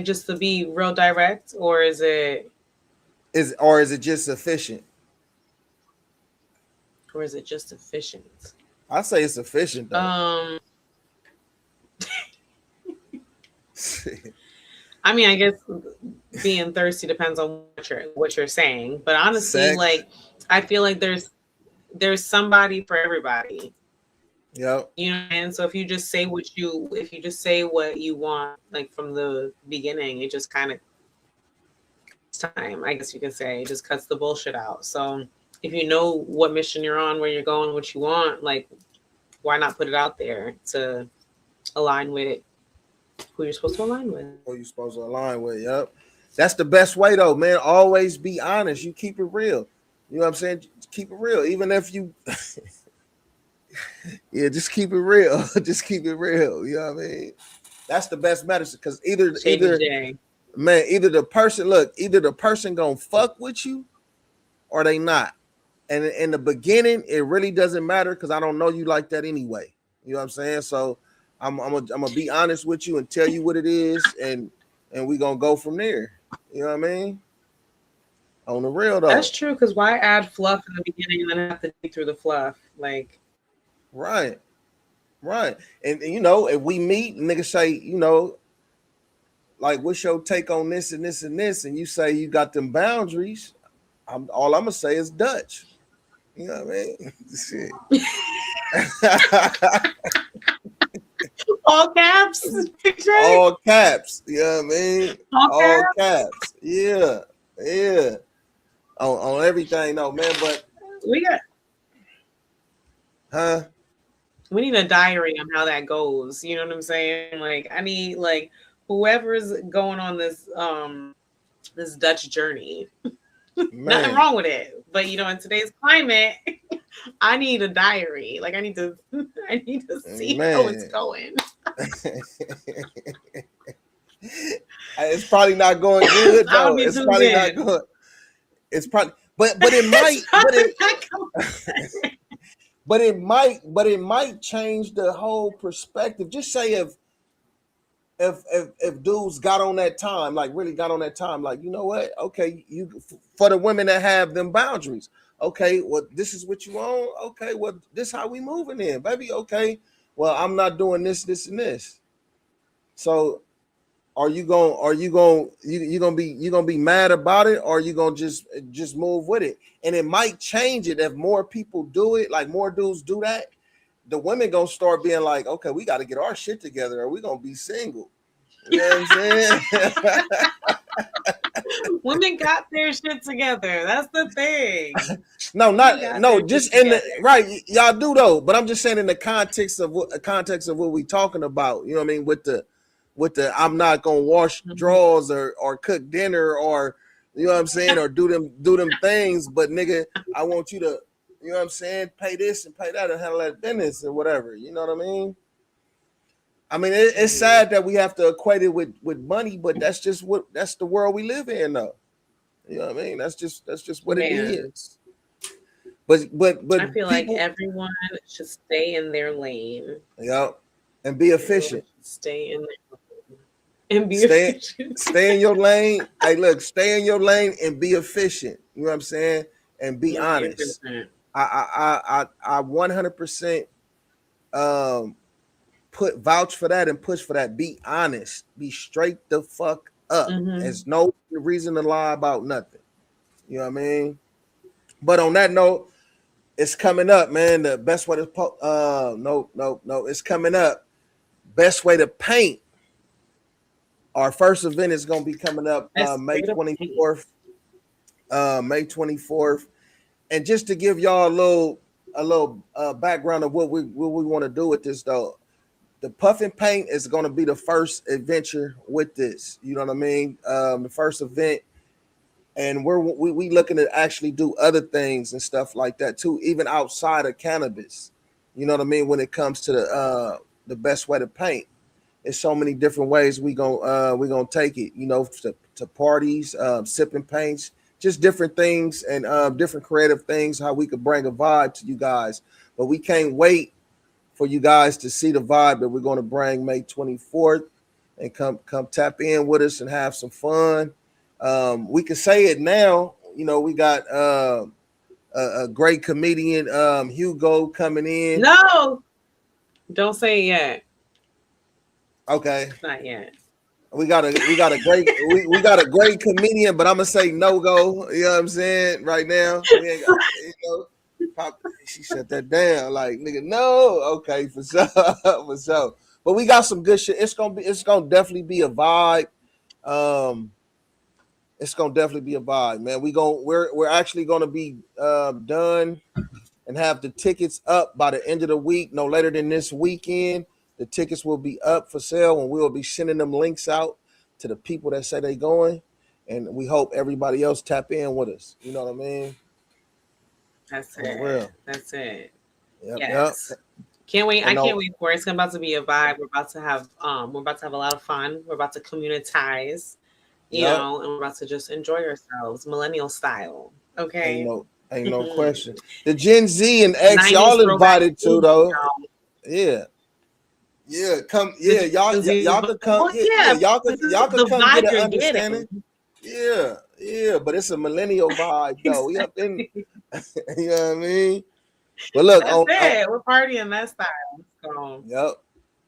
just to be real direct, or is it just sufficient? Or is it just efficient? I say it's efficient though. I mean, I guess being thirsty depends on what you're saying, but honestly, Sex. like I feel like there's somebody for everybody. Yep. You know, and so if you just say what you want, like from the beginning, it just kind of time, I guess you can say, it just cuts the bullshit out. So if you know what mission you're on, where you're going, what you want, like why not put it out there to align with who you're supposed to align with? Who you're supposed to align with, yep. That's the best way though, man. Always be honest. You keep it real. You know what I'm saying? Keep it real. Even if you yeah, just keep it real. Just keep it real. You know what I mean? That's the best medicine. Because either the person gonna fuck with you or they not. And in the beginning, it really doesn't matter because I don't know you like that anyway. You know what I'm saying? So I'm gonna be honest with you and tell you what it is, and we gonna go from there. You know what I mean? On the real though. That's true, because why add fluff in the beginning and then have to dig through the fluff? Like, right. And if we meet, niggas say, like, what's your take on this and this and this, and you say you got them boundaries. All I'm gonna say is Dutch. You know what I mean? Shit. All caps. All caps. You know what I mean? All caps. Yeah. On everything, though, man. But we need a diary on how that goes. You know what I'm saying? Like, I need like whoever's going on this this Dutch journey. Nothing wrong with it, but in today's climate, I need a diary. Like I need to see how it's going. It's probably not going good though. It's probably not good. It's probably, but it might, but it might change the whole perspective. Just say if dudes got on that time, like really got on that time, like, you know what? Okay, for the women that have them boundaries. Okay, well, this is what you want. Okay, well, this how we moving in, baby. Okay, well, I'm not doing this, and this. So, are you gonna be mad about it, or are you gonna just move with it? And it might change it if more people do it, like more dudes do that. The women gonna start being like, okay, we got to get our shit together, or we gonna be single. You know what I'm saying? Women got their shit together. That's the thing. Just in the right, y'all do though. But I'm just saying in the context of what we talking about. You know what I mean? With the I'm not gonna wash drawers or cook dinner, or you know what I'm saying, or do them things. But nigga, I want you to, you know what I'm saying, pay this and pay that and handle that business or whatever. You know what I mean? I mean, it's sad that we have to equate it with money, but that's the world we live in, though. You know what I mean? That's just what it is. But I feel like everyone should stay in their lane. Yeah, and be efficient. Stay in their lane and be efficient. Stay in your lane. Hey, look, stay in your lane and be efficient. You know what I'm saying? And be honest. I 100% vouch for that and push for that. Be honest. Be straight the fuck up. There's no reason to lie about nothing. You know what I mean? But on that note, it's coming up, man. The best way to it's coming up. Best way to paint. Our first event is going to be coming up May 24th. May 24th. And just to give y'all a little background of what we want to do with this, though. the puff and paint is going to be the first adventure with this. You know what I mean? The first event, and we looking to actually do other things and stuff like that too, even outside of cannabis. You know what I mean? When it comes to the best way to paint, there's so many different ways we gonna take it. You know, to parties, sipping paints, just different things and different creative things. How we could bring a vibe to you guys, but we can't wait for you guys to see the vibe that we're going to bring May 24th, and come tap in with us and have some fun. We can say it now. You know, we got a great comedian, Hugo, coming in. No, don't say it yet. Okay, Not yet. we got a great comedian, but I'm gonna say no go. You know what I'm saying? Right now, we ain't got, she shut that down. Like, nigga, no. Okay, for sure, for sure. But we got some good shit. It's gonna definitely be a vibe. It's gonna definitely be a vibe, man. We're actually gonna be done and have the tickets up by the end of the week, no later than this weekend. The tickets will be up for sale, and we will be sending them links out to the people that say they going, and we hope everybody else tap in with us. You know what I mean? That's For it. real. That's it. Yep, Yes. yep. Can't wait. And I can't wait for it. It's about to be a vibe. We're about to have a lot of fun. We're about to communitize, you Yep. know, and we're about to just enjoy ourselves, millennial style. Okay. Ain't no question. The Gen Z and X, 90s y'all throwback invited too, food, though. y'all. Yeah. Yeah, come. Yeah, y'all could come. Well, Yeah, y'all could this is come the get vibe an you're understanding. getting. Yeah, but it's a millennial vibe, though. We up in, you know what I mean? But look, That's it. We're partying that style. So. Yep,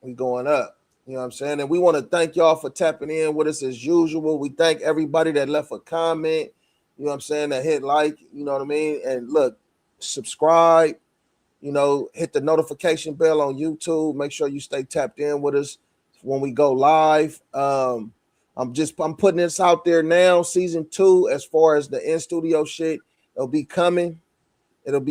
we going up. You know what I'm saying? And we want to thank y'all for tapping in with us as usual. We thank everybody that left a comment. You know what I'm saying? That hit like. You know what I mean? And look, subscribe. You know, hit the notification bell on YouTube. Make sure you stay tapped in with us when we go live. I'm putting this out there now. Season 2, as far as the in-studio shit, it'll be coming. I'm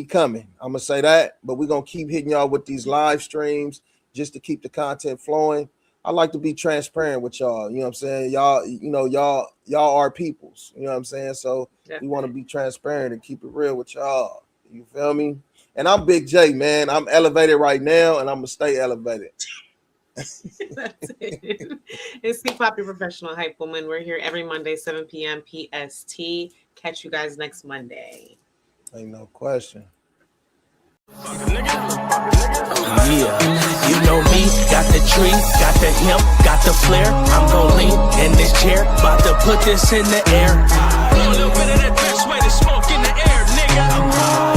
gonna say that, but we're gonna keep hitting y'all with these live streams just to keep the content flowing. I like to be transparent with y'all. You know what I'm saying? Y'all are peoples. You know what I'm saying? So we want to be transparent and keep it real with y'all. You feel me? And I'm Big J, man. I'm elevated right now, and I'm gonna stay elevated. That's it. It's the Pop Your Professional Hype Woman. We're here every Monday, 7 p.m. PST. Catch you guys next Monday. Ain't no question. Yeah, you know me, got the tree, got the hemp, got the flare. I'm gon' lean in this chair, about to put this in the air. A little bit of that best way to smoke in the air, nigga.